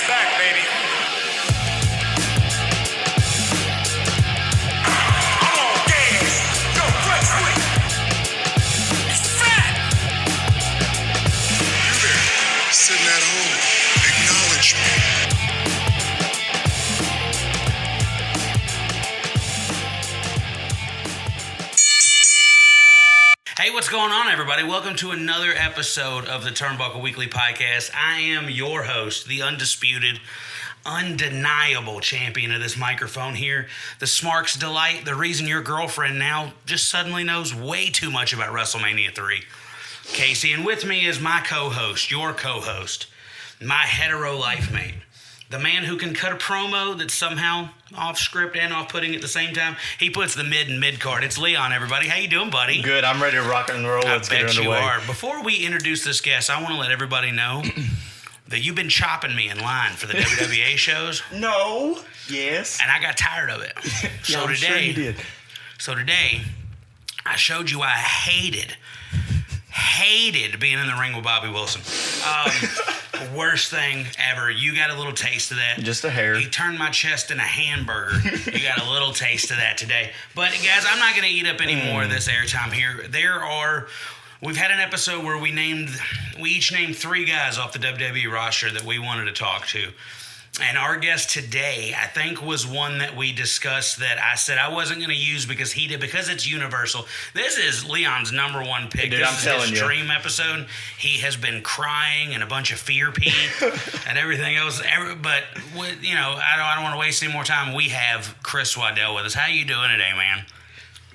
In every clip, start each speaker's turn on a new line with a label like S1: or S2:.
S1: back, baby. I'm on gas. Yo, Flex quick. It's fat.
S2: You there, sitting at home. Acknowledge me.
S3: Hey, what's going on, everybody? Welcome to another episode of the Turnbuckle Weekly Podcast. I am your host, the undisputed, undeniable champion of this microphone here, the Smarks Delight, the reason your girlfriend now just suddenly knows way too much about WrestleMania 3. Casey, and with me is my co-host, your co-host, my hetero life mate, the man who can cut a promo that's somehow off script and off putting at the same time. He puts the mid and mid card. It's Leon, everybody. How you doing, buddy?
S4: Good. I'm ready to rock and roll. Let's get it
S3: bet you
S4: underway.
S3: are. Before we introduce this guest, I want to let everybody know that you've been chopping me in line for the WWA shows,
S4: No. Yes.
S3: and I got tired of it.
S4: Yeah, I'm sure you did.
S3: So today, I showed you I hated being in the ring with Bobby Wilson. Worst thing ever. You got a little taste of that.
S4: Just a hair.
S3: He turned my chest into a hamburger. You got a little taste of that today. But guys, I'm not going to eat up any more of this airtime here. We've had an episode where we each named 3 guys off the WWE roster that we wanted to talk to. And our guest today, I think, was one that we discussed that I said I wasn't going to use because it's universal. This is Leon's number one pick.
S4: Dude,
S3: this
S4: I'm
S3: is
S4: telling
S3: his
S4: you.
S3: dream episode. He has been crying and a bunch of fear pee and everything else. But I don't want to waste any more time. We have Chris Waddell with us. How you doing today, man?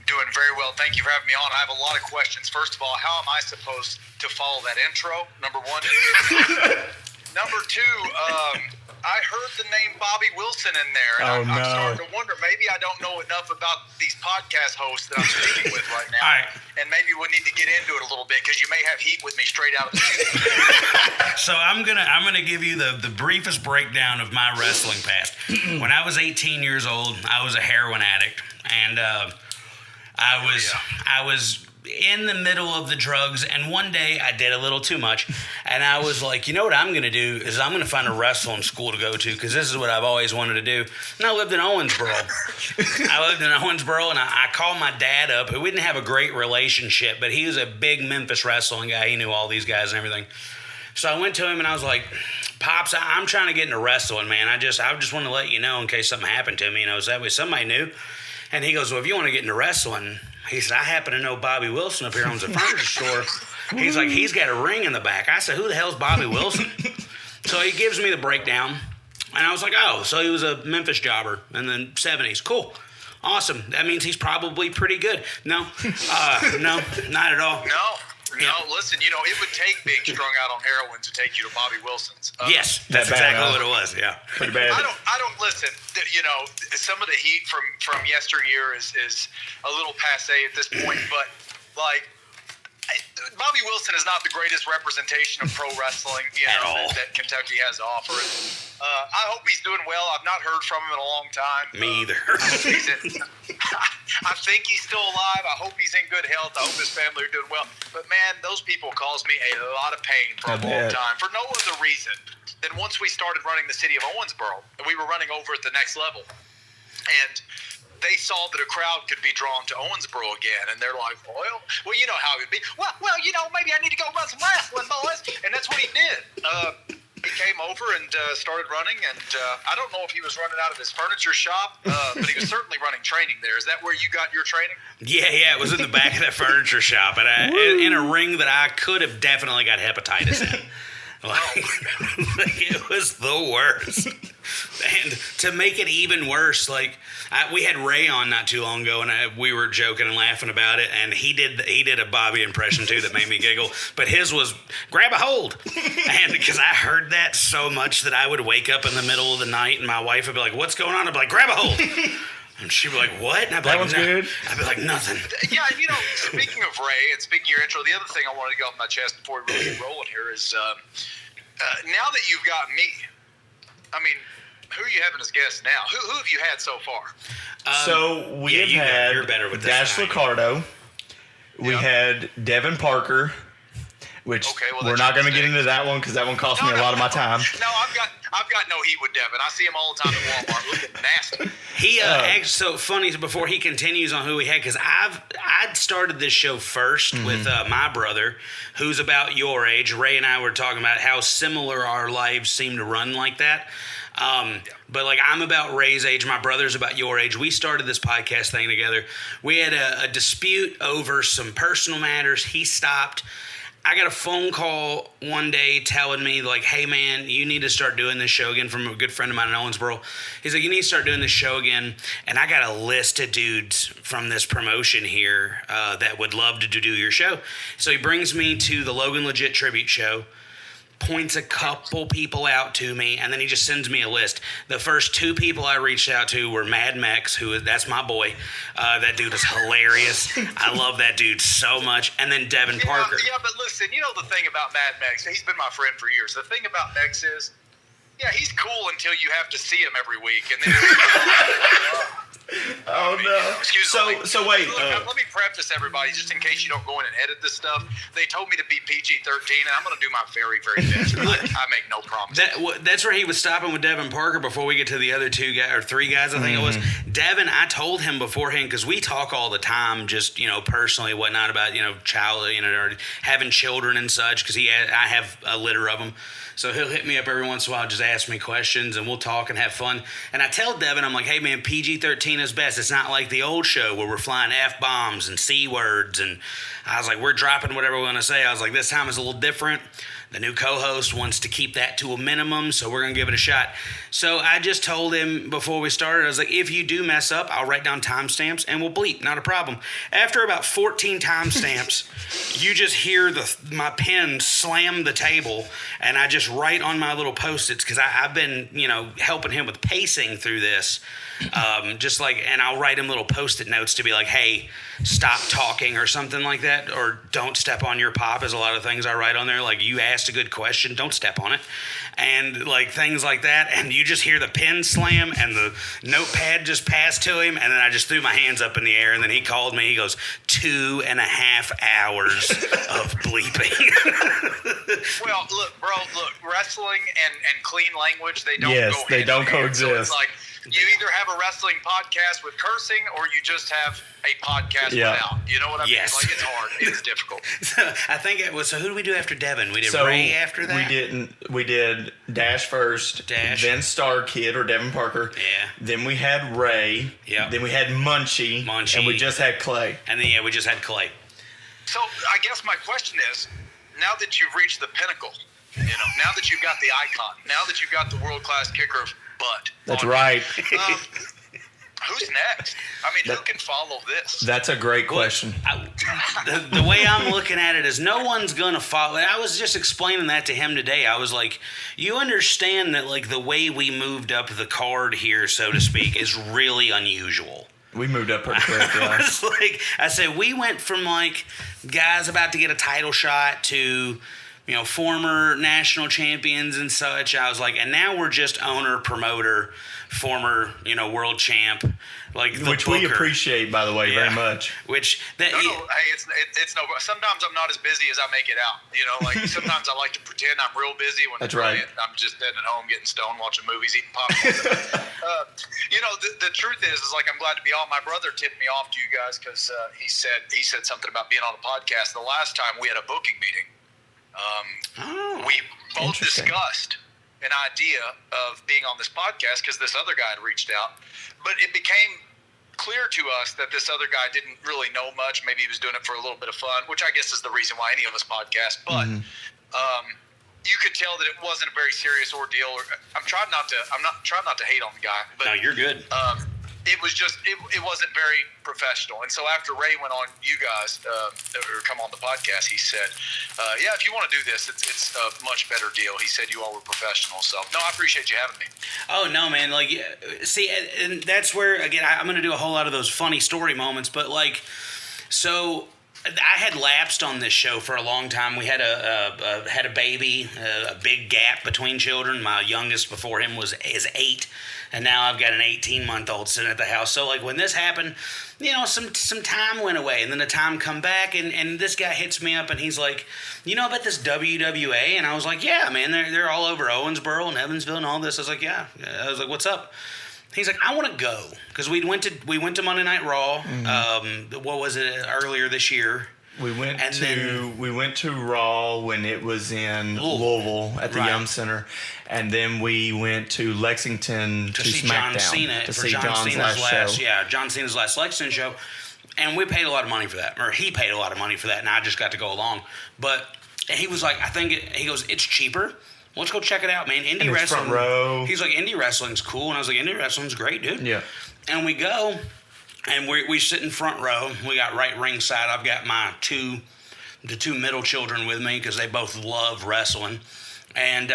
S5: Doing very well. Thank you for having me on. I have a lot of questions. First of all, how am I supposed to follow that intro? Number one. Number two, I heard the name Bobby Wilson in there. And I'm starting to wonder, maybe I don't know enough about these podcast hosts that I'm speaking with right now.
S3: All right.
S5: And maybe we need to get into it a little bit because you may have heat with me straight out of the studio.
S3: So I'm gonna give you the briefest breakdown of my wrestling past. When I was 18 years old, I was a heroin addict, and I was in the middle of the drugs, and one day I did a little too much, and I was like, you know what I'm going to do is I'm going to find a wrestling school to go to because this is what I've always wanted to do. And I lived in Owensboro. And I called my dad up, who we didn't have a great relationship, but he was a big Memphis wrestling guy. He knew all these guys and everything. So I went to him and I was like, Pops, I'm trying to get into wrestling, man. I just want to let you know in case something happened to me, so that way somebody knew. And he goes, well, if you want to get into wrestling, he said, I happen to know Bobby Wilson up here owns a furniture store. He's like, he's got a ring in the back. I said, who the hell's Bobby Wilson? So he gives me the breakdown. And I was like, oh, so he was a Memphis jobber in the 70s. Cool. Awesome. That means he's probably pretty good. No, not at all.
S5: No, listen, it would take being strung out on heroin to take you to Bobby Wilson's.
S3: Yes, that's exactly what it was, yeah.
S4: Pretty bad.
S5: I don't listen. Some of the heat from yesteryear is a little passé at this point, but Bobby Wilson is not the greatest representation of pro wrestling that Kentucky has to offer. I hope he's doing well. I've not heard from him in a long time.
S3: Me either.
S5: I think he's still alive. I hope he's in good health. I hope his family are doing well. But man, those people caused me a lot of pain for a long time for no other reason than once we started running the city of Owensboro, and we were running over at the next level. And they saw that a crowd could be drawn to Owensboro again, and they're like, well, you know how it would be. Well, maybe I need to go run some wrestling, boys. And that's what he did. He came over and started running, and I don't know if he was running out of his furniture shop, but he was certainly running training there. Is that where you got your training?
S3: Yeah, it was in the back of that furniture shop, and in a ring that I could have definitely got hepatitis in. It was the worst. And to make it even worse, we had Ray on not too long ago, and we were joking and laughing about it, and he did a Bobby impression too that made me giggle, but his was grab a hold. And because I heard that so much that I would wake up in the middle of the night and my wife would be like, what's going on? I'd be like, grab a hold. And she'd be like, what? And I'd be
S4: That
S3: like,
S4: was good.
S3: I'd be like, nothing.
S5: Yeah, speaking of Ray and speaking of your intro, the other thing I wanted to get off my chest before we really get rolling here is now that you've got me, who are you having as guests now? Who have you had so far?
S4: So we have had
S3: you're better with this
S4: Dash
S3: than I am.
S4: Licardo. We had Devin Parker. which
S5: Okay, well,
S4: we're
S5: that's
S4: not going to
S5: your
S4: get into that one because that one cost me a lot of my time.
S5: No, I've got no heat with Devin. I see him all the time at Walmart looking nasty.
S3: He actually, so funny before he continues on who he had, because I'd started this show first with my brother, who's about your age. Ray and I were talking about how similar our lives seem to run like that. But like I'm about Ray's age, my brother's about your age. We started this podcast thing together. We had a dispute over some personal matters. He stopped. I got a phone call one day telling me like, hey man, you need to start doing this show again, from a good friend of mine in Owensboro. He's like, you need to start doing this show again. And I got a list of dudes from this promotion here that would love to do your show. So he brings me to the Logan Legit Tribute Show, points a couple people out to me, and then he just sends me a list. The first two people I reached out to were Mad Mex, that's my boy. That dude is hilarious. I love that dude so much. And then Devin Parker.
S5: Yeah, but listen, you know the thing about Mad Mex, he's been my friend for years. The thing about Mex is, yeah, he's cool until you have to see him every week, and then
S4: Oh no!
S5: Excuse me.
S4: So wait.
S5: Look, let me preface everybody, just in case you don't go in and edit this stuff. They told me to be PG-13, and I'm going to do my very, very best. I make no promises.
S3: That's where he was stopping with Devin Parker before we get to the other two guys, or three guys, I think it was. Devin, I told him beforehand, because we talk all the time, just personally, whatnot about child, or having children and such. Because I have a litter of them. So he'll hit me up every once in a while, just ask me questions, and we'll talk and have fun. And I tell Devin, I'm like, hey, man, PG-13 is best. It's not like the old show where we're flying F-bombs and C-words. And I was like, we're dropping whatever we want to say. I was like, this time is a little different. The new co-host wants to keep that to a minimum, so we're going to give it a shot. So I just told him before we started, I was like, if you do mess up, I'll write down timestamps and we'll bleep, not a problem. After about 14 timestamps, you just hear my pen slam the table, and I just write on my little Post-its, because I've been, helping him with pacing through this. And I'll write him little Post-it notes to be like, hey, stop talking or something like that, or don't step on your pop is a lot of things I write on there. Like, you asked a good question, don't step on it. And like things like that. And you just hear the pen slam and the notepad just passed to him. And then I just threw my hands up in the air, and then he called me. He goes, 2.5 hours of bleeping.
S5: Well, look, bro, wrestling and clean language, they don't
S4: Yes,
S5: go
S4: they
S5: hand
S4: don't
S5: in hand. So
S4: coexist.
S5: it's like, you either have a wrestling podcast with cursing, or you just have a podcast without. You know what I mean?
S3: Yes.
S5: Like, it's hard. It's difficult.
S3: I think it was. So who did we do after Devin? We did
S4: So
S3: Ray after that.
S4: We did Dash first.
S3: Dash.
S4: Then Star Kid or Devin Parker.
S3: Yeah.
S4: Then we had Ray.
S3: Yep.
S4: Then we had Munchie. And we just had Clay.
S3: And then we just had Clay.
S5: So I guess my question is, now that you've reached the pinnacle, now that you've got the icon, now that you've got the world-class kicker of butt.
S4: That's right.
S5: Who's next? I mean, who can follow this?
S4: That's a great question.
S3: The way I'm looking at it is no one's going to follow. I was just explaining that to him today. I was like, you understand that like the way we moved up the card here, so to speak, is really unusual.
S4: We moved up pretty quick, yeah.
S3: I said, we went from like guys about to get a title shot to former national champions and such. I was like, and now we're just owner, promoter, former, world champ, like the
S4: which
S3: booker.
S4: we appreciate, by the way, very much.
S3: Which that
S5: hey, it's no. Sometimes I'm not as busy as I make it out. Like sometimes I like to pretend I'm real busy when
S4: That's
S5: really
S4: right.
S5: I'm just dead at home getting stoned, watching movies, eating popcorn. The truth is like I'm glad to be on. My brother tipped me off to you guys because he said something about being on a podcast. The last time we had a booking meeting. We both discussed an idea of being on this podcast because this other guy had reached out, but it became clear to us that this other guy didn't really know much. Maybe he was doing it for a little bit of fun, which I guess is the reason why any of us podcast. But you could tell that it wasn't a very serious ordeal. I'm not trying not to hate on the guy, but
S3: no, you're good.
S5: It was just it wasn't very professional. And so after Ray went on you guys or come on the podcast, he said, yeah, if you want to do this, it's a much better deal. He said you all were professional. So no, I appreciate you having me.
S3: Oh no, man. Like, see, and that's where again I'm going to do a whole lot of those funny story moments. But like, so I had lapsed on this show for a long time. We had had a baby, a big gap between children. My youngest before him is 8, and now I've got an 18-month-old sitting at the house. So like when this happened, some time went away, and then the time come back, and this guy hits me up, and he's like, about this WWA? And I was like, yeah, man, they're all over Owensboro and Evansville and all this. I was like, yeah. I was like, what's up? He's like, I want to go, because we went to Monday Night Raw. What was it, earlier this year?
S4: We went to Raw when it was in Louisville at the Yum Center, and then we went to Lexington to
S3: see
S4: SmackDown
S3: John Cena
S4: to
S3: for
S4: see
S3: John
S4: John's
S3: Cena's
S4: last show.
S3: Yeah, John Cena's last Lexington show, and we paid a lot of money for that, or he paid a lot of money for that, and I just got to go along. But he was like, he goes, it's cheaper. Let's go check it out, man. Indie wrestling.
S4: Front row.
S3: He's like, indie wrestling's cool. And I was like, indie wrestling's great, dude.
S4: Yeah.
S3: And we go, and we sit in front row. We got right ringside. I've got the two middle children with me because they both love wrestling. And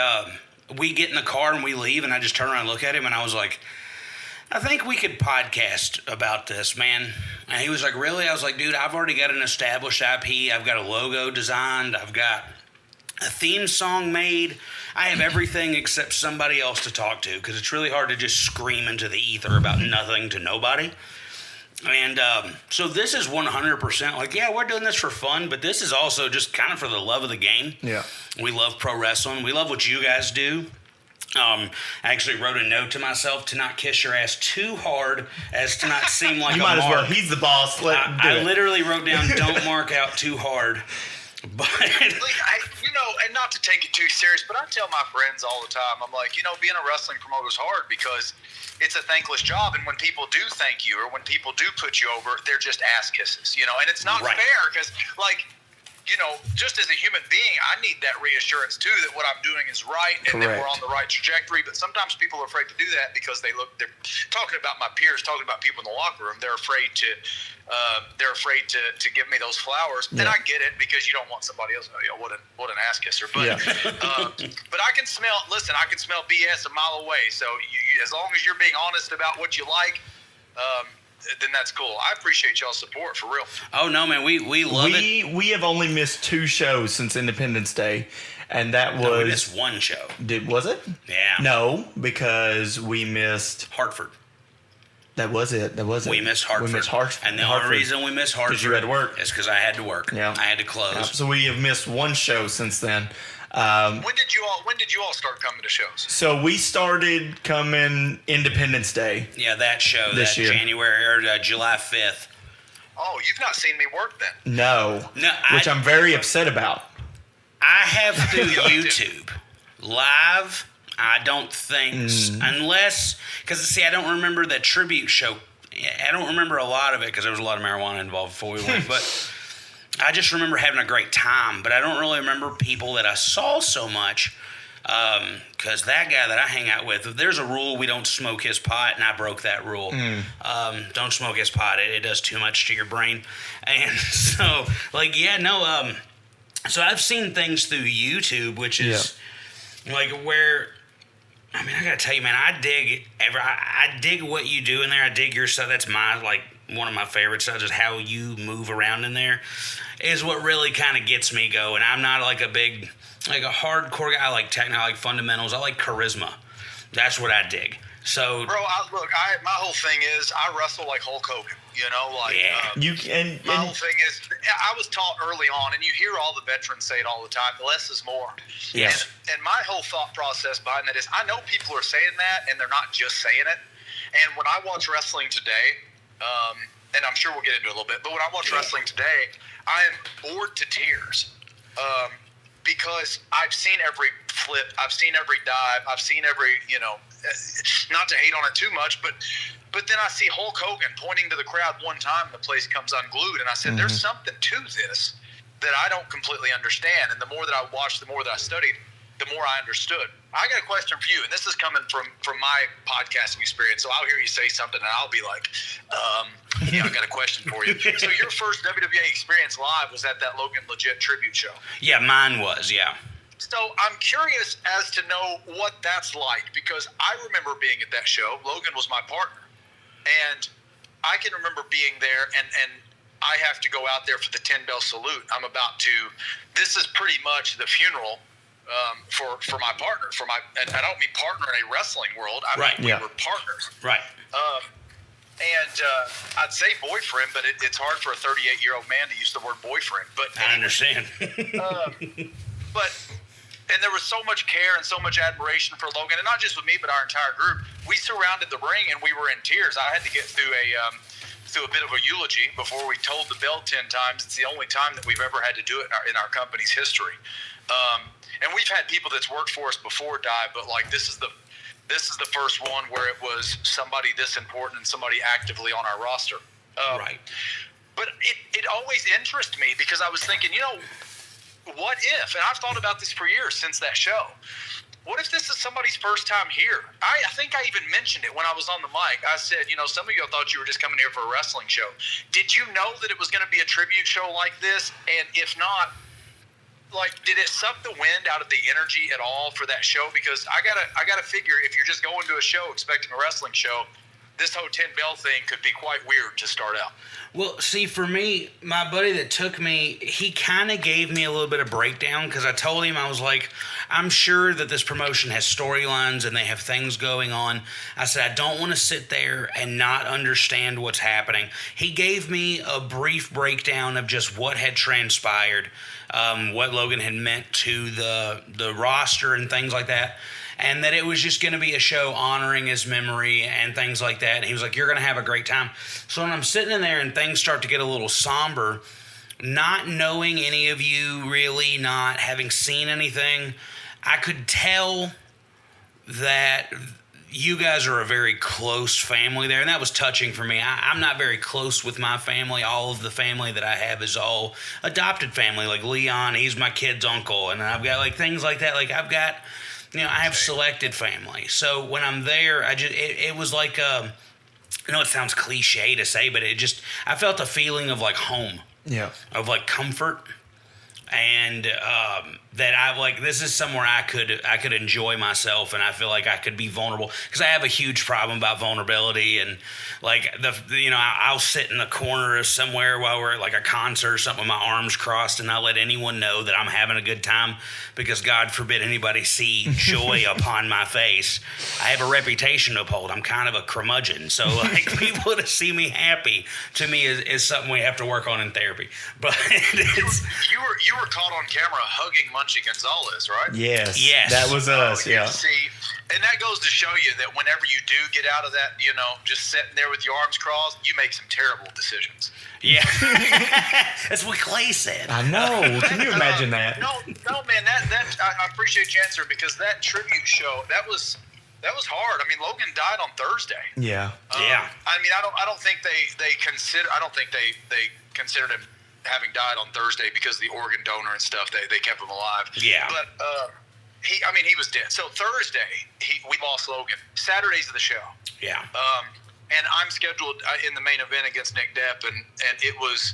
S3: we get in the car and we leave, and I just turn around and look at him, and I was like, I think we could podcast about this, man. And he was like, really? I was like, dude, I've already got an established IP. I've got a logo designed. I've got a theme song made. I have everything except somebody else to talk to, because it's really hard to just scream into the ether about nothing to nobody. And so this is 100% like, yeah, we're doing this for fun, but this is also just kind of for the love of the game.
S4: Yeah.
S3: We love pro wrestling. We love what you guys do. I actually wrote a note to myself to not kiss your ass too hard as to not seem like
S4: You
S3: a
S4: might
S3: mark.
S4: as well. He's the boss.
S3: I literally wrote down, don't mark out too hard. But
S5: and not to take it too serious, but I tell my friends all the time, I'm like, being a wrestling promoter is hard because it's a thankless job, and when people do thank you or when people do put you over, they're just ass kisses, and it's not fair because, just as a human being, I need that reassurance too that what I'm doing is right and that we're on the right trajectory. But sometimes people are afraid to do that because they're talking about my peers, talking about people in the locker room. They're afraid to give me those flowers. Yeah. And I get it, because you don't want somebody else. What an ass kisser. But but I can smell BS a mile away. So as long as you're being honest about what you like, then that's cool. I appreciate y'all's support, for real.
S3: Oh no, man, we love it.
S4: We have only missed 2 shows since Independence Day, and that was
S3: we missed 1 show.
S4: Was it?
S3: Yeah.
S4: No, because we missed
S3: Hartford.
S4: That was it.
S3: We missed Hartford. And the only reason we missed Hartford,
S4: because you had to work,
S3: is because I had to work.
S4: Yeah.
S3: I had to close.
S4: Yeah. So we have missed 1 show since then.
S5: When did you all start coming to shows?
S4: So we started coming Independence Day.
S3: Yeah, that show
S4: this year.
S3: January or July 5th.
S5: Oh, you've not seen me work then?
S4: No, which I'm very upset about.
S3: I have through YouTube live. I don't think unless because I don't remember that tribute show. I don't remember a lot of it because there was a lot of marijuana involved before we went, but. I just remember having a great time, but I don't really remember people that I saw so much because that guy that I hang out with, there's a rule we don't smoke his pot, and I broke that rule. Don't smoke his pot. It does too much to your brain. And so, so I've seen things through YouTube, which is where, I mean, I got to tell you, man, I dig what you do in there. I dig your stuff. That's one of my favorite stuff is how you move around in there is what really kind of gets me going. I'm not like a hardcore guy. I like technical, I like fundamentals. I like charisma. That's what I dig. So,
S5: bro, my whole thing is I wrestle like Hulk Hogan. My whole thing is I was taught early on, and you hear all the veterans say it all the time, less is more.
S3: Yes.
S5: And my whole thought process behind that is I know people are saying that, and they're not just saying it. And when I watch wrestling today, and I'm sure we'll get into it a little bit, but when I watch wrestling today, I am bored to tears because I've seen every flip, I've seen every dive, I've seen every, not to hate on it too much, but then I see Hulk Hogan pointing to the crowd one time, and the place comes unglued, and I said, there's something to this that I don't completely understand, and the more that I watched, the more that I studied, the more I understood. I got a question for you, and this is coming from my podcasting experience. So I'll hear you say something, and I'll be like, I got a question for you. So your first WWE experience live was at that Logan Legit tribute show.
S3: Yeah, mine was, yeah.
S5: So I'm curious as to know what that's like, because I remember being at that show. Logan was my partner, and I can remember being there, and I have to go out there for the 10 bell salute. This is pretty much the funeral for my partner. And I don't mean partner in a wrestling world. I mean, we were partners.
S3: Right.
S5: I'd say boyfriend, but it's hard for a 38-year-old man to use the word boyfriend. But
S3: I understand.
S5: And there was so much care and so much admiration for Logan, and not just with me, but our entire group. We surrounded the ring, and we were in tears. I had to get through a bit of a eulogy before we told the bell 10 times. It's the only time that we've ever had to do it in our company's history. And we've had people that's worked for us before die, but like this is the first one where it was somebody this important and somebody actively on our roster.
S3: Right.
S5: But it always interested me because I was thinking, what if, and I've thought about this for years since that show, what if this is somebody's first time here? I think I even mentioned it when I was on the mic. I said, some of you thought you were just coming here for a wrestling show. Did you know that it was going to be a tribute show like this? And if not, did it suck the wind out of the energy at all for that show? Because I gotta figure, if you're just going to a show expecting a wrestling show, this whole 10 bell thing could be quite weird to start out.
S3: Well, see, for me, my buddy that took me, he kind of gave me a little bit of breakdown because I told him, I was like, I'm sure that this promotion has storylines and they have things going on. I said, I don't want to sit there and not understand what's happening. He gave me a brief breakdown of just what had transpired, what Logan had meant to the roster and things like that. And that it was just going to be a show honoring his memory and things like that. And he was like, you're going to have a great time. So when I'm sitting in there and things start to get a little somber, not knowing any of you really, not having seen anything, I could tell that you guys are a very close family there. And that was touching for me. I'm not very close with my family. All of the family that I have is all adopted family. Like Leon, he's my kid's uncle. And I've got things like that. I've got... I have selected family. So when I'm there, it was like, I know it sounds cliche to say, but I felt a feeling of home. Yeah. Of comfort. And that this is somewhere I could enjoy myself, and I feel like I could be vulnerable because I have a huge problem about vulnerability, and I'll sit in the corner of somewhere while we're at a concert or something with my arms crossed, and I'll let anyone know that I'm having a good time because God forbid anybody see joy upon my face. I have a reputation to uphold. I'm kind of a curmudgeon, so people to see me happy to me is something we have to work on in therapy. But
S5: you were caught on camera hugging Munchie Gonzalez, right?
S4: Yes. That was us, yeah.
S5: See, and that goes to show you that whenever you do get out of that, just sitting there with your arms crossed, you make some terrible decisions.
S3: Yeah. That's what Clay said.
S4: I know. Can you imagine that?
S5: No, man, I appreciate your answer because that tribute show, that was hard. I mean, Logan died on Thursday.
S4: Yeah.
S3: Yeah.
S5: I mean, I don't think they considered him having died on Thursday because of the organ donor and stuff. They kept him alive.
S3: Yeah.
S5: But he was dead. So Thursday we lost Logan. Saturday's the show.
S3: Yeah.
S5: And I'm scheduled in the main event against Nick Depp, and it was.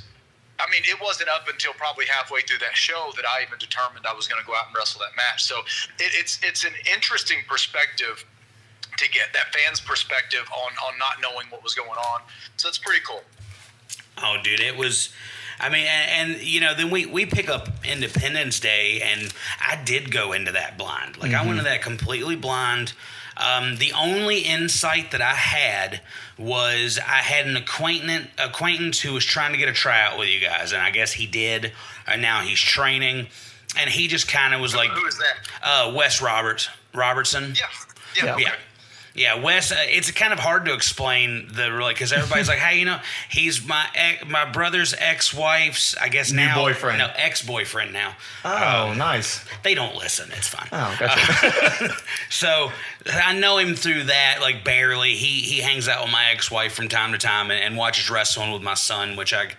S5: I mean, it wasn't up until probably halfway through that show that I even determined I was going to go out and wrestle that match. So it's an interesting perspective to get, that fan's perspective on not knowing what was going on. So it's pretty cool.
S3: Oh, dude, it was. I mean, and then we pick up Independence Day, and I did go into that blind. I went into that completely blind. The only insight that I had was I had an acquaintance who was trying to get a tryout with you guys, and I guess he did, and now he's training, and he just kind of was like...
S5: Who is that?
S3: Wes Robertson.
S5: Yeah. Okay.
S3: Yeah, Wes, it's kind of hard to explain because everybody's like, hey, he's my brother's ex-wife's, I guess now.
S4: Boyfriend.
S3: No, ex-boyfriend now.
S4: Oh, nice.
S3: They don't listen. It's fine.
S4: Oh, gotcha.
S3: So I know him through that, barely. He hangs out with my ex-wife from time to time and watches wrestling with my son, which I...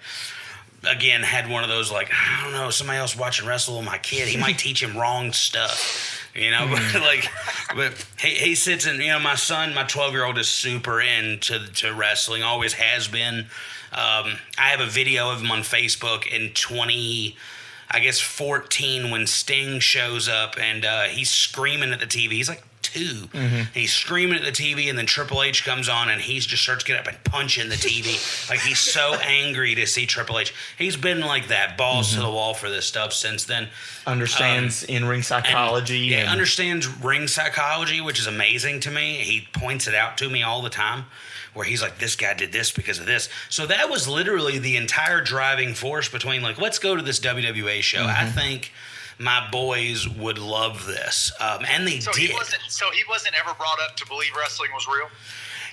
S3: Again, had one of those I don't know, somebody else watching wrestle with my kid. He might teach him wrong stuff. But he sits in, my son, my 12-year-old is super into wrestling, always has been. I have a video of him on Facebook in 2014 when Sting shows up and he's screaming at the TV. He's 2 2. And he's screaming at the TV, and then Triple H comes on, and he just starts getting up and punching the TV. Like, he's so angry to see Triple H. He's been like that, balls to the wall for this stuff since then.
S4: Understands in-ring psychology.
S3: Understands ring psychology, which is amazing to me. He points it out to me all the time, where he's like, this guy did this because of this. So that was literally the entire driving force between, like, let's go to this WWA show. I think my boys would love this. And they did.
S5: So he wasn't ever brought up to believe wrestling was real?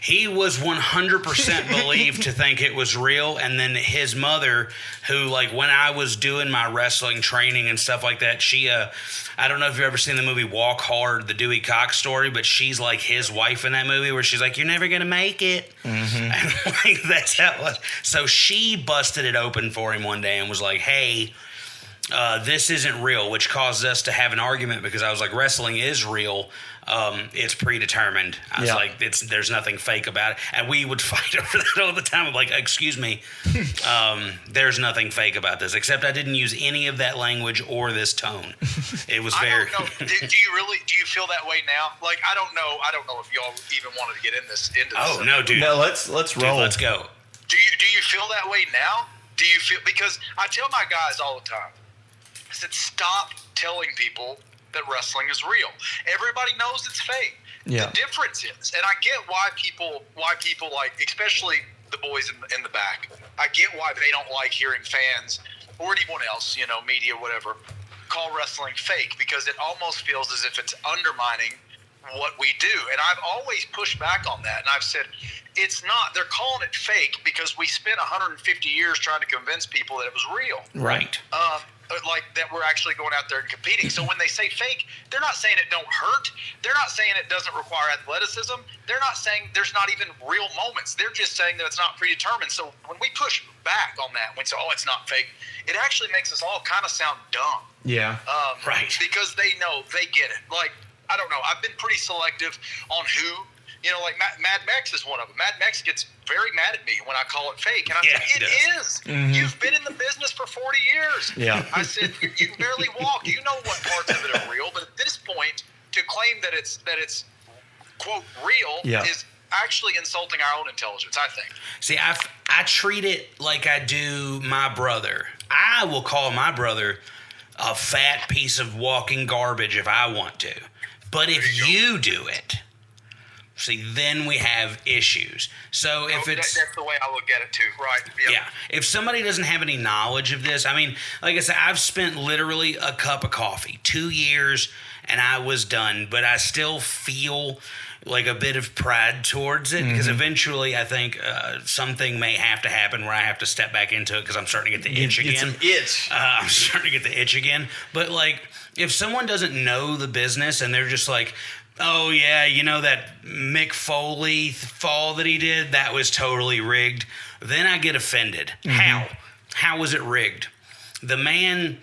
S3: He was 100% believed to think it was real. And then his mother, who, like, when I was doing my wrestling training and stuff like that, she, I don't know if you've ever seen the movie Walk Hard, the Dewey Cox story, but she's like his wife in that movie, where she's like, you're never going to make it. And, like, that's how it was. So she busted it open for him one day and was like, hey, this isn't real, which caused us to have an argument, because I was like, wrestling is real. It's predetermined. I was like, there's nothing fake about it. And we would fight over that all the time. I'm like, excuse me, there's nothing fake about this, except I didn't use any of that language or this tone. It was very...
S5: I don't know. Do you feel that way now? Like, I don't know if y'all even wanted to get into this.
S3: Oh, no, dude.
S4: No, let's roll.
S3: Dude, let's go.
S5: Do you feel that way now? Do you feel, because I tell my guys all the time, I said, stop telling people that wrestling is real. Everybody knows it's fake.
S4: Yeah.
S5: The difference is, and I get why people like, especially the boys in the back, I get why they don't like hearing fans or anyone else, media, whatever, call wrestling fake, because it almost feels as if it's undermining what we do. And I've always pushed back on that. And I've said, it's not. They're calling it fake because we spent 150 years trying to convince people that it was real.
S3: Right.
S5: Like that we're actually going out there and competing. So when they say fake, they're not saying it don't hurt. They're not saying it doesn't require athleticism. They're not saying there's not even real moments. They're just saying that it's not predetermined. So when we push back on that, when we say, oh, it's not fake, it actually makes us all kind of sound dumb.
S4: Yeah.
S3: Right.
S5: Because they know, they get it. Like, I don't know. I've been pretty selective on who. Like Mad Max is one of them. Mad Max gets very mad at me when I call it fake. And I said, it is. You've been in the business for 40 years.
S4: Yeah.
S5: I said, you can barely walk. You know what parts of it are real. But at this point, to claim that it's quote, real is actually insulting our own intelligence, I think.
S3: See, I treat it like I do my brother. I will call my brother a fat piece of walking garbage if I want to. But if you do it... See, then we have issues. So if it's...
S5: That's the way I look at it too, right? Yep.
S3: Yeah. If somebody doesn't have any knowledge of this, I mean, like I said, I've spent literally a cup of coffee, 2 years, and I was done. But I still feel like a bit of pride towards it, because eventually I think something may have to happen where I have to step back into it, because I'm starting to get the itch again.
S4: Get some itch.
S3: I'm starting to get the itch again. But, like, if someone doesn't know the business and they're just like... Oh, yeah, that Mick Foley fall that he did, that was totally rigged. Then I get offended. How? How was it rigged? The man,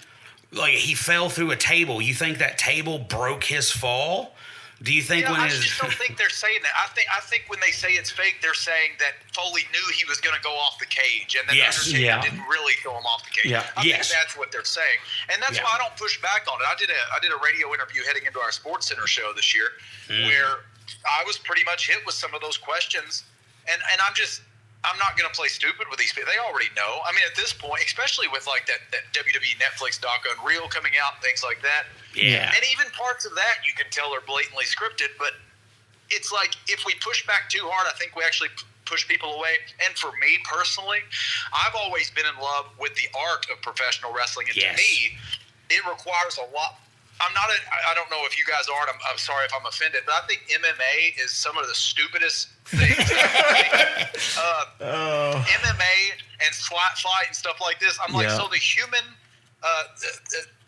S3: like, he fell through a table. You think that table broke his fall? Do you think when
S5: I just don't think they're saying that. I think when they say it's fake, they're saying that Foley knew he was going to go off the cage, and then Undertaker didn't really throw him off the cage.
S4: Yeah.
S5: I think that's what they're saying, and that's why I don't push back on it. I did a radio interview heading into our Sports Center show this year, where I was pretty much hit with some of those questions, and I'm not going to play stupid with these people. They already know. I mean, at this point, especially with like that WWE Netflix doc Unreal coming out, things like that.
S3: Yeah.
S5: And even parts of that you can tell are blatantly scripted, but it's like if we push back too hard, I think we actually push people away. And for me personally, I've always been in love with the art of professional wrestling. And to me, it requires a lot. I don't know if you guys are, I'm sorry if I'm offended, but I think MMA is some of the stupidest things. MMA and slap fight and stuff like this. I'm like, so the human,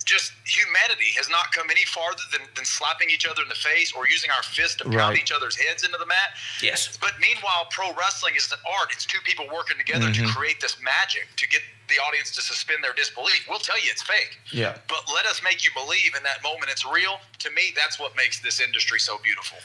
S5: just humanity has not come any farther than slapping each other in the face or using our fists to pound each other's heads into the mat.
S3: Yes.
S5: But meanwhile, pro wrestling is an art. It's two people working together to create this magic, to get the audience to suspend their disbelief. We'll tell you it's fake.
S4: Yeah.
S5: But let us make you believe in that moment it's real. To me, that's what makes this industry so beautiful.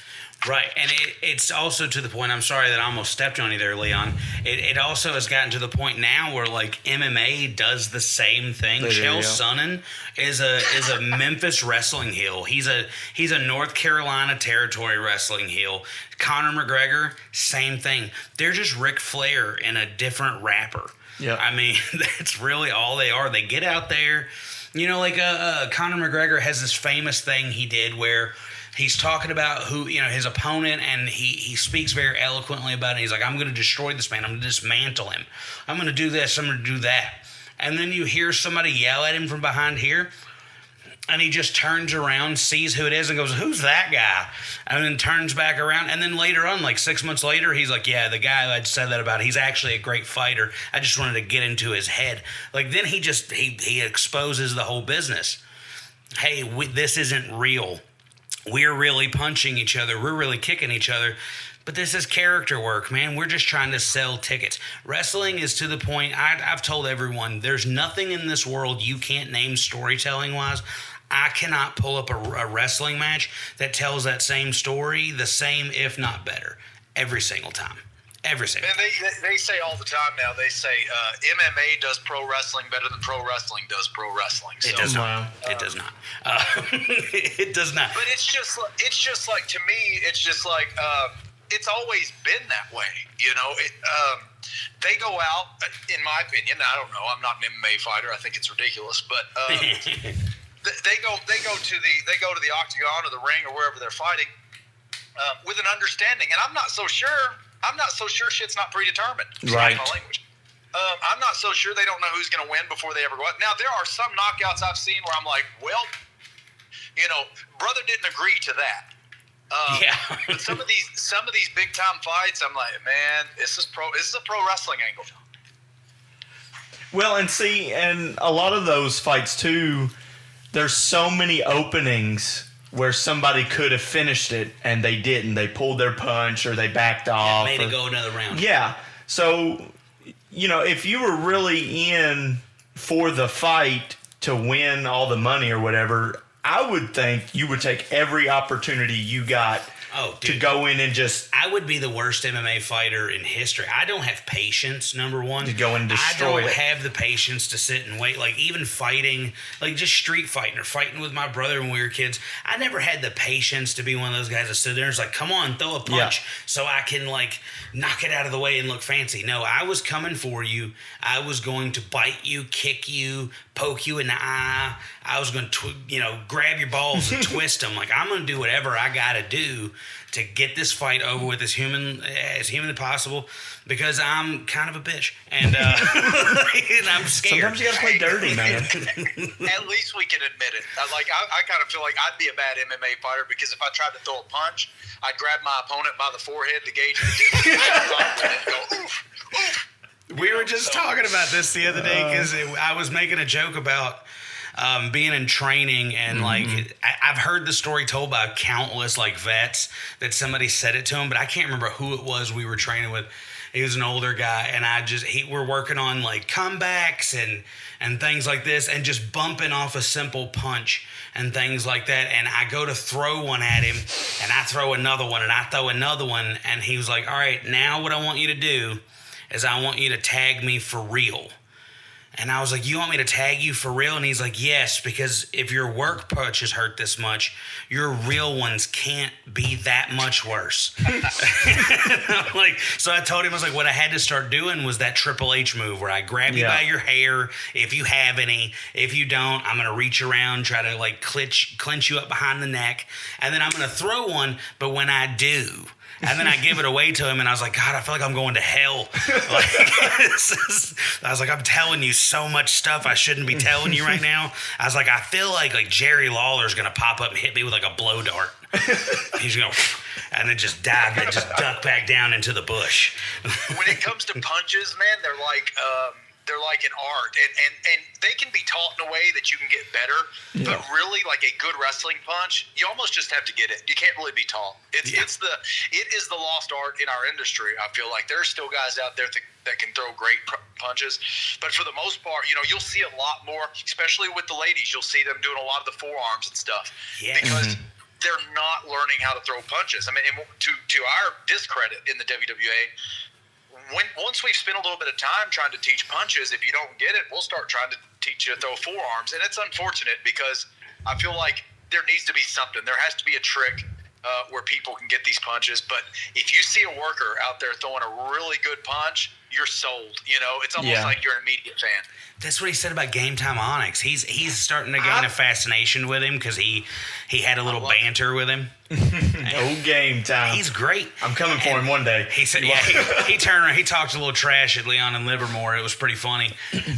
S3: Right, and it's also to the point, I'm sorry that I almost stepped on you there, Leon. It also has gotten to the point now where, like, MMA does the same thing. Chael Sonnen is a Memphis wrestling heel. He's a North Carolina territory wrestling heel. Conor McGregor, same thing. They're just Ric Flair in a different wrapper.
S4: Yeah.
S3: I mean, that's really all they are. They get out there. You know, like Conor McGregor has this famous thing he did where he's talking about his opponent, and he speaks very eloquently about it. He's like, I'm going to destroy this man. I'm going to dismantle him. I'm going to do this. I'm going to do that. And then you hear somebody yell at him from behind here, and he just turns around, sees who it is, and goes, who's that guy? And then turns back around. And then later on, like 6 months later, he's like, yeah, the guy I'd said that about, he's actually a great fighter. I just wanted to get into his head. Like, then he exposes the whole business. Hey, this isn't real. We're really punching each other. We're really kicking each other. But this is character work, man. We're just trying to sell tickets. Wrestling is to the point, I've told everyone, there's nothing in this world you can't name storytelling-wise. I cannot pull up a wrestling match that tells that same story, the same, if not better, every single time. Every single time.
S5: And they say all the time now, they say MMA does pro wrestling better than pro wrestling does pro wrestling. So,
S3: it does not. It does not. It does not.
S5: But it's just like, to me, it's just like, it's always been that way. You know, they go out, in my opinion, I don't know, I'm not an MMA fighter, I think it's ridiculous, but they go to the octagon or the ring or wherever they're fighting with an understanding, and I'm not so sure shit's not predetermined.
S4: Right.
S5: My language. I'm not so sure they don't know who's going to win before they ever go out. Now, there are some knockouts I've seen where I'm like, well, you know, brother didn't agree to that.
S3: Yeah.
S5: But some of these big time fights, I'm like, man, this is a pro wrestling angle.
S4: Well, and a lot of those fights too, there's so many openings where somebody could have finished it and they didn't. They pulled their punch or they backed off.
S3: Made it go another round.
S4: Yeah. So, you know, if you were really in for the fight to win all the money or whatever, I would think you would take every opportunity you got to go in and just...
S3: I would be the worst MMA fighter in history. I don't have patience, number one.
S4: To go and destroy
S3: I don't
S4: it.
S3: have the patience to sit and wait. Like, even fighting, like just street fighting or fighting with my brother when we were kids, I never had the patience to be one of those guys that stood there and was like, come on, throw a punch so I can, like, knock it out of the way and look fancy. No, I was coming for you. I was going to bite you, kick you, poke you in the eye. I was going to, grab your balls and twist them. Like, I'm going to do whatever I got to do to get this fight over with as human as possible, because I'm kind of a bitch and I'm scared.
S4: Sometimes you got to play dirty, man.
S5: At least we can admit it. I kind of feel like I'd be a bad MMA fighter, because if I tried to throw a punch, I'd grab my opponent by the forehead to gauge the distance and go, oof, oof.
S3: We were just talking about this the other day, because I was making a joke about being in training, and like I've heard the story told by countless like vets that somebody said it to him, but I can't remember who it was we were training with. He was an older guy, and we're working on like comebacks and things like this, and just bumping off a simple punch and things like that. And I go to throw one at him, and I throw another one, and I throw another one, and he was like, all right, now what I want you to do is I want you to tag me for real. And I was like, you want me to tag you for real? And he's like, yes, because if your work punches hurt this much, your real ones can't be that much worse. So I told him, I was like, what I had to start doing was that Triple H move where I grab you by your hair, if you have any. If you don't, I'm going to reach around, try to like clench you up behind the neck. And then I'm going to throw one, but when I do... And then I give it away to him, and I was like, God, I feel like I'm going to hell. I was like, I'm telling you so much stuff I shouldn't be telling you right now. I was like, I feel like Jerry Lawler's going to pop up and hit me with like a blow dart. He's going to, and then just dive and just duck back down into the bush.
S5: When it comes to punches, man, they're like, they're like an art, and they can be taught in a way that you can get better. But really, like a good wrestling punch, you almost just have to get it. You can't really be taught. It is the lost art in our industry. I feel like there's still guys out there that can throw great punches, but for the most part, you'll see a lot more, especially with the ladies. You'll see them doing a lot of the forearms and stuff because they're not learning how to throw punches. I mean, to our discredit in the WWA. Once we've spent a little bit of time trying to teach punches, if you don't get it, we'll start trying to teach you to throw forearms. And it's unfortunate because I feel like there needs to be something. There has to be a trick where people can get these punches. But if you see a worker out there throwing a really good punch, you're sold. It's almost like you're an immediate fan.
S3: That's what he said about Game Time Onyx. He's starting to gain a fascination with him because he had a little banter with him.
S4: No Game Time.
S3: He's great.
S4: I'm coming for him one day.
S3: He said, he turned around. He talked a little trash at Leon and Livermore. It was pretty funny.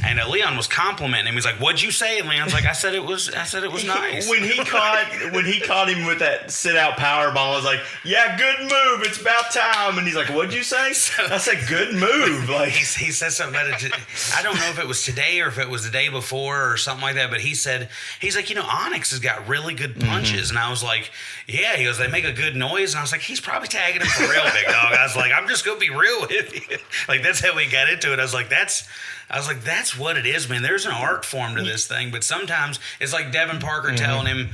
S3: And Leon was complimenting him. He's like, "What'd you say?" And Leon's like, "I said it was nice."
S4: When he caught him with that sit out power bomb, I was like, "Yeah, good move. It's about time." And he's like, "What'd you say?" I said, "Good move." Like
S3: he said something about it. I don't know if it was today or if it was the day before or something like that. But he's like, Onyx has got really good punches, and I was like, "Yeah." He goes, "They make a good noise," and I was like, "He's probably tagging him for real, big dog." I was like, "I'm just gonna be real with you." Like that's how we got into it. I was like, that's what it is, man. There's an art form to this thing, but sometimes it's like Devin Parker telling him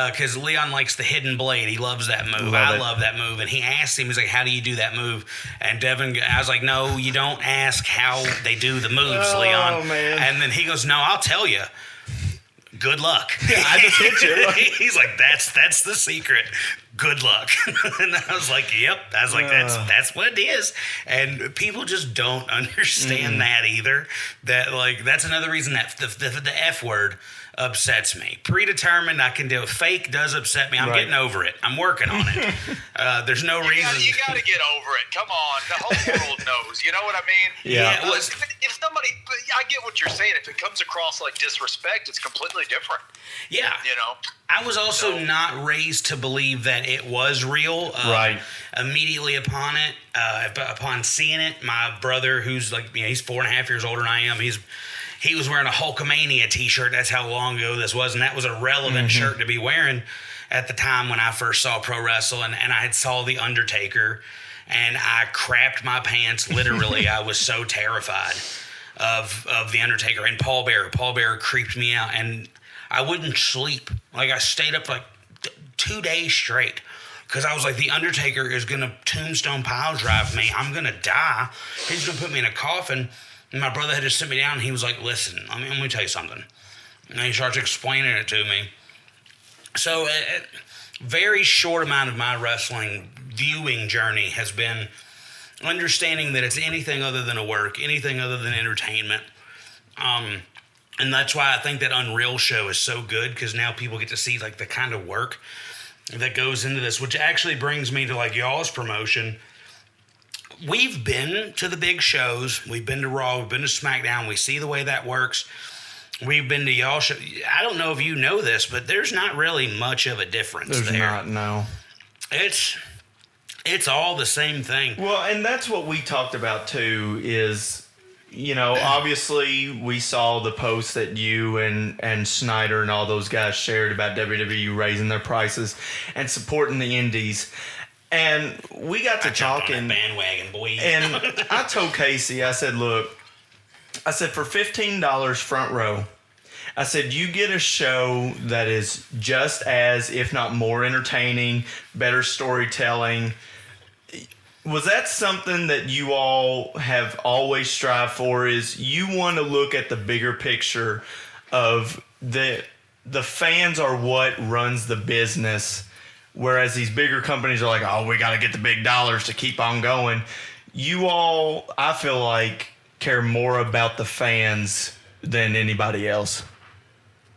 S3: because Leon likes the hidden blade. He loves that move. I love that move, and he asked him, he's like, "How do you do that move?" And Devin, I was like, "No, you don't ask how they do the moves, Leon."
S4: Man.
S3: And then he goes, "No, I'll tell you. Good luck."
S4: I just hit you.
S3: He's like, that's the secret. Good luck. And I was like, yep. I was like, that's what it is. And people just don't understand that either. That like that's another reason that the F word upsets me. Predetermined, I can deal with. Fake does upset me. I'm getting over it. I'm working on it. There's no reason.
S5: You got to get over it. Come on. The whole world knows. You know what I mean?
S4: Yeah.
S5: Well, if somebody, I get what you're saying. If it comes across like disrespect, it's completely different.
S3: Yeah. I was also not raised to believe that it was real.
S4: Right.
S3: Immediately upon upon seeing it, my brother, who's like, he's 4.5 years older than I am, he was wearing a Hulkamania t-shirt. That's how long ago this was, and that was a relevant shirt to be wearing at the time when I first saw pro wrestling, and I had saw The Undertaker, and I crapped my pants, literally. I was so terrified of The Undertaker and Paul Bearer. Paul Bearer creeped me out, and I wouldn't sleep. Like, I stayed up like 2 days straight because I was like, The Undertaker is going to tombstone pile drive me. I'm going to die. He's going to put me in a coffin. And my brother had to sit me down, and he was like, "Listen, let me tell you something." And he starts explaining it to me. So a very short amount of my wrestling viewing journey has been understanding that it's anything other than a work, anything other than entertainment. And that's why I think that Unreal show is so good, because now people get to see like the kind of work that goes into this, which actually brings me to like y'all's promotion. We've been to the big shows. We've been to Raw. We've been to SmackDown. We see the way that works. We've been to y'all show. I don't know if you know this, but there's not really much of a difference there.
S4: There's not, no.
S3: It's all the same thing.
S4: Well, and that's what we talked about too is, obviously we saw the post that you and Snyder and all those guys shared about WWE raising their prices and supporting the indies. And we got to talking.
S3: Bandwagon, boy.
S4: And I told Casey, I said, look, for $15 front row, I said, you get a show that is just as, if not more entertaining, better storytelling. Was that something that you all have always strived for, is you want to look at the bigger picture of the fans are what runs the business, whereas these bigger companies are like, oh, we got to get the big dollars to keep on going. You all, I feel like, care more about the fans than anybody else.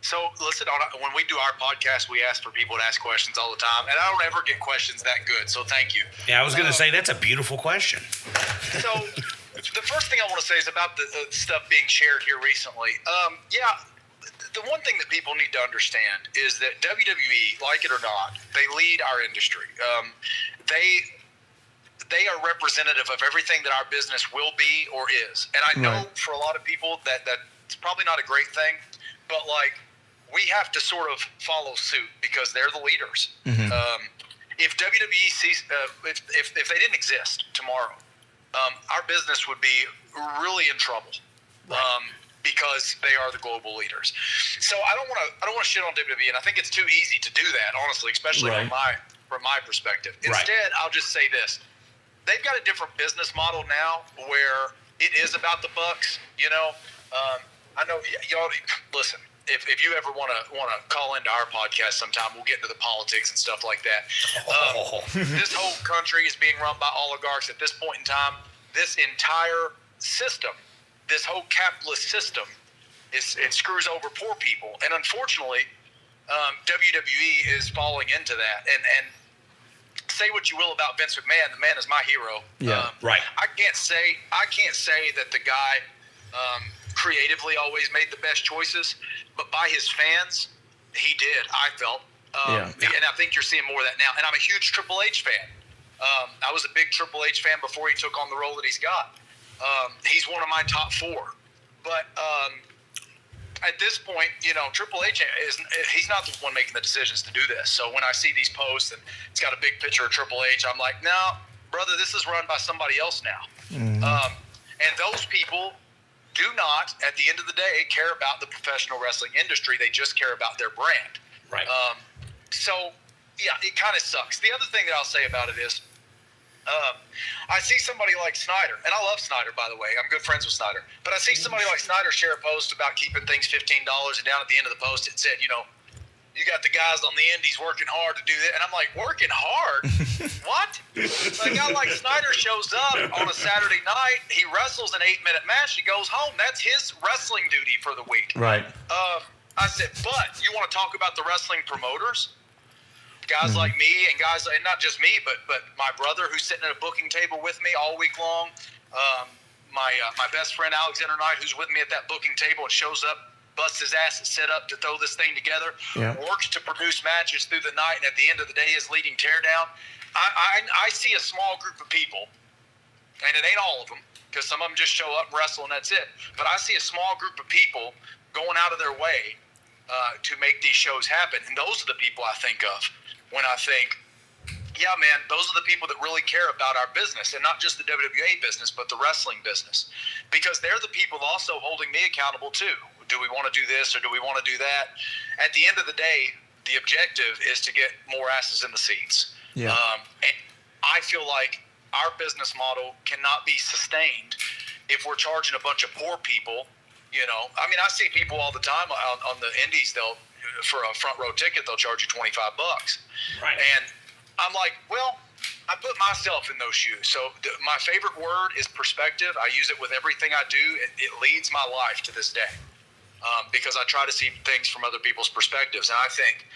S5: So, listen, when we do our podcast, we ask for people to ask questions all the time, and I don't ever get questions that good, so thank you.
S3: Yeah, I was going to say, that's a beautiful question.
S5: So, the first thing I want to say is about the stuff being shared here recently. The one thing that people need to understand is that WWE, like it or not, they lead our industry. they are representative of everything that our business will be or is. And I know for a lot of people that it's probably not a great thing, but like we have to sort of follow suit because they're the leaders. If WWE ceased, if they didn't exist tomorrow, our business would be really in trouble. Because they are the global leaders. So I don't want to shit on WWE, and I think it's too easy to do that, honestly, especially from my perspective. Instead, I'll just say this: they've got a different business model now, where it is about the bucks. You know, I know y'all. Listen, if you ever want to call into our podcast sometime, we'll get into the politics and stuff like that. This whole country is being run by oligarchs at this point in time. This entire system. This whole capitalist system it screws over poor people, and unfortunately, WWE is falling into that. And say what you will about Vince McMahon, the man is my hero.
S4: Yeah,
S5: I can't say that the guy creatively always made the best choices, but by his fans, he did. I felt, and I think you're seeing more of that now. And I'm a huge Triple H fan. I was a big Triple H fan before he took on the role that he's got. He's one of my top 4, but at this point, you know, Triple H he's not the one making the decisions to do this. So when I see these posts and it's got a big picture of Triple H, I'm like, no, brother, this is run by somebody else now. And those people do not, at the end of the day, care about the professional wrestling industry. They just care about their brand.
S3: Right.
S5: So yeah, it kind of sucks. The other thing that I'll say about it is, I see somebody like Snyder, and I love Snyder, by the way. I'm good friends with Snyder. But I see somebody like Snyder share a post about keeping things $15, and down at the end of the post it said, you know, you got the guys on the indies working hard to do that. And I'm like, working hard? What? A guy like Snyder shows up on a Saturday night. He wrestles an 8-minute match. He goes home. That's his wrestling duty for the week.
S4: Right.
S5: I said, but you want to talk about the wrestling promoters? Guys like me and guys, and not just me, but my brother who's sitting at a booking table with me all week long. My best friend Alexander Knight, who's with me at that booking table and shows up, busts his ass and set up to throw this thing together, works to produce matches through the night, and at the end of the day is leading teardown. I see a small group of people, and it ain't all of them, because some of them just show up and wrestle and that's it. But I see a small group of people going out of their way to make these shows happen, and those are the people I think of when I think, yeah, man, those are the people that really care about our business, and not just the WWE business, but the wrestling business, because they're the people also holding me accountable too. Do we want to do this or do we want to do that? At the end of the day, the objective is to get more asses in the seats.
S4: Yeah.
S5: And I feel like our business model cannot be sustained if we're charging a bunch of poor people. You know, I mean, I see people all the time on the indies. For a front row ticket, they'll charge you $25.
S3: Right.
S5: And I'm like, well, I put myself in those shoes. So my favorite word is perspective. I use it with everything I do. It leads my life to this day because I try to see things from other people's perspectives. And I think,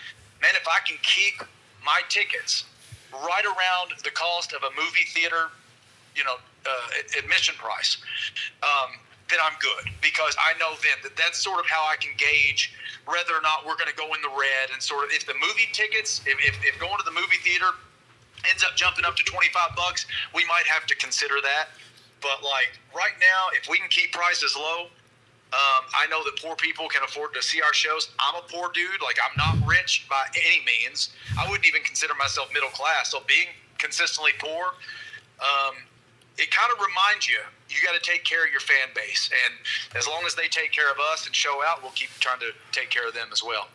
S5: man, if I can keep my tickets right around the cost of a movie theater, you know, admission price, then I'm good, because I know then that that's sort of how I can gauge whether or not we're going to go in the red, and sort of if the movie tickets, if going to the movie theater ends up jumping up to $25, we might have to consider that. But like right now, if we can keep prices low, I know that poor people can afford to see our shows. I'm a poor dude. Like, I'm not rich by any means. I wouldn't even consider myself middle class. So being consistently poor, it kind of reminds you got to take care of your fan base. And as long as they take care of us and show out, we'll keep trying to take care of them as well.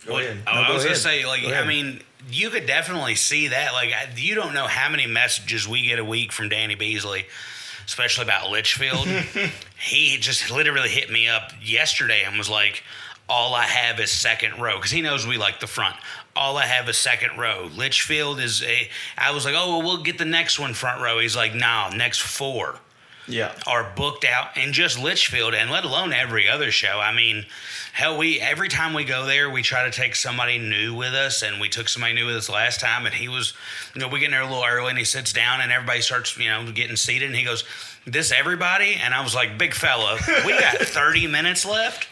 S4: Go ahead.
S3: I was going to say, like, I mean, you could definitely see that. Like, you don't know how many messages we get a week from Danny Beasley, especially about Litchfield. He just literally hit me up yesterday and was like, all I have is second row, because he knows we like the front. All I have is second row. Litchfield I was like, oh, well, we'll get the next one front row. He's like, no, next 4 are booked out, and just Litchfield, and let alone every other show. I mean, hell, every time we go there, we try to take somebody new with us, and we took somebody new with us last time, and he was, we get in there a little early, and he sits down, and everybody starts, getting seated, and he goes, this everybody? And I was like, big fella, we got 30 minutes left.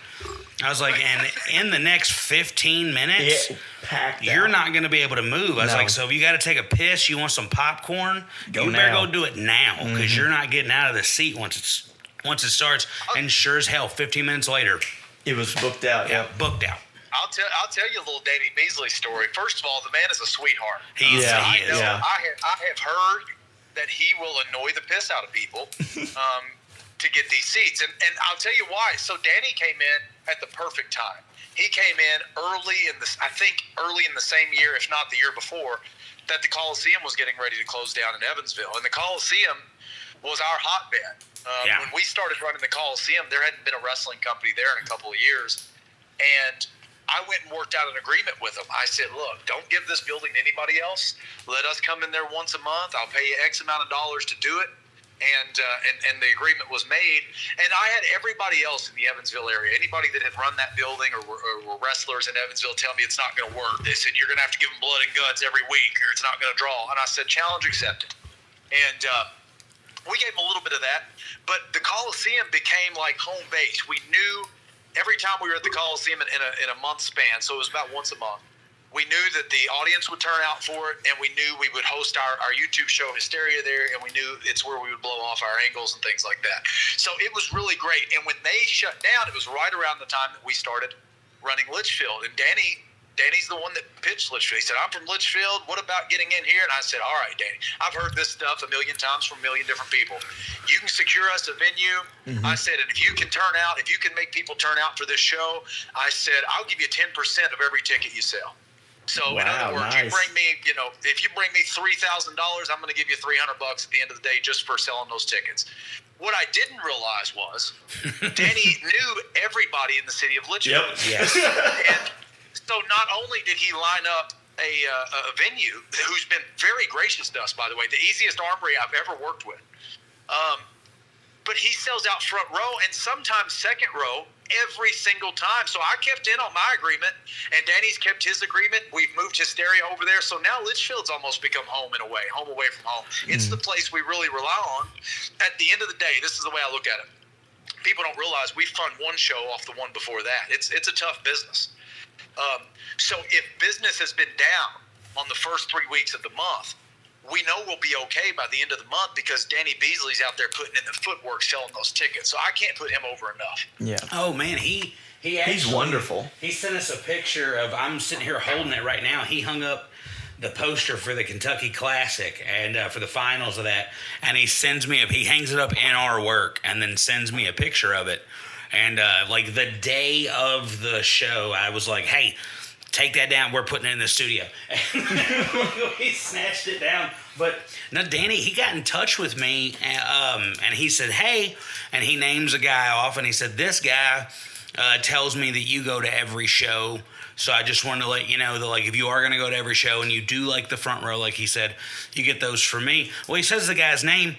S3: I was like, and in the next 15 minutes,
S4: packed
S3: you're
S4: out.
S3: not going to be able to move. I was
S4: No.
S3: like, so if you got to take a piss, you want some popcorn,
S4: Go
S3: you better
S4: now.
S3: go do it now because you're not getting out of the seat once it starts. And sure as hell, 15 minutes later,
S4: It was booked out.
S3: yeah, booked out.
S5: I'll tell you a little Danny Beasley story. First of all, the man is a sweetheart.
S3: He is.
S4: Yeah.
S3: He is.
S4: Yeah.
S5: I have heard that he will annoy the piss out of people to get these seats, and I'll tell you why. So Danny came in at the perfect time. He came in early in the same year, if not the year before, that the Coliseum was getting ready to close down in Evansville, and the Coliseum was our hotbed.
S3: Yeah.
S5: When we started running the Coliseum, there hadn't been a wrestling company there in a couple of years, and I went and worked out an agreement with them. I said, look, don't give this building to anybody else. Let us come in there once a month. I'll pay you X amount of dollars to do it. And the agreement was made. And I had everybody else in the Evansville area, anybody that had run that building or were wrestlers in Evansville, tell me it's not going to work. They said, you're going to have to give them blood and guts every week or it's not going to draw. And I said, challenge accepted. And we gave them a little bit of that. But the Coliseum became like home base. We knew every time we were at the Coliseum in a month span, so it was about once a month, we knew that the audience would turn out for it, and we knew we would host our YouTube show Hysteria there, and we knew it's where we would blow off our angles and things like that. So it was really great. And when they shut down, it was right around the time that we started running Litchfield. And Danny's the one that pitched Litchfield. He said, I'm from Litchfield. What about getting in here? And I said, all right, Danny, I've heard this stuff a million times from a million different people. You can secure us a venue. I said, and if you can make people turn out for this show, I said, I'll give you 10% of every ticket you sell. So in other words,
S4: nice.
S5: you bring me, if you bring me $3,000, I'm going to give you $300 at the end of the day just for selling those tickets. What I didn't realize was Danny knew everybody in the city of Litchfield.
S3: Yes.
S5: And so not only did he line up a venue who's been very gracious to us, by the way, the easiest armory I've ever worked with. But he sells out front row and sometimes second row every single time. So I kept in on my agreement, and Danny's kept his agreement. We've moved Hysteria over there. So now Litchfield's almost become home in a way, home away from home. It's the place we really rely on. At the end of the day, this is the way I look at it. People don't realize we fund one show off the one before that. It's a tough business. So if business has been down on the first 3 weeks of the month, we know we'll be okay by the end of the month because Danny Beasley's out there putting in the footwork selling those tickets. So I can't put him over enough.
S4: Yeah.
S3: Oh man, he actually,
S4: He's wonderful.
S3: He sent us a picture of. I'm sitting here holding it right now. He hung up the poster for the Kentucky Classic and for the finals of that, and he hangs it up in our work and then sends me a picture of it. And like the day of the show, I was like, hey, take that down. We're putting it in the studio. He snatched it down. But no, Danny, he got in touch with me and he said, hey, and he names a guy off and he said, this guy tells me that you go to every show. So I just wanted to let you know that, like, if you are going to go to every show and you do like the front row, like he said, you get those from me. Well, he says the guy's name.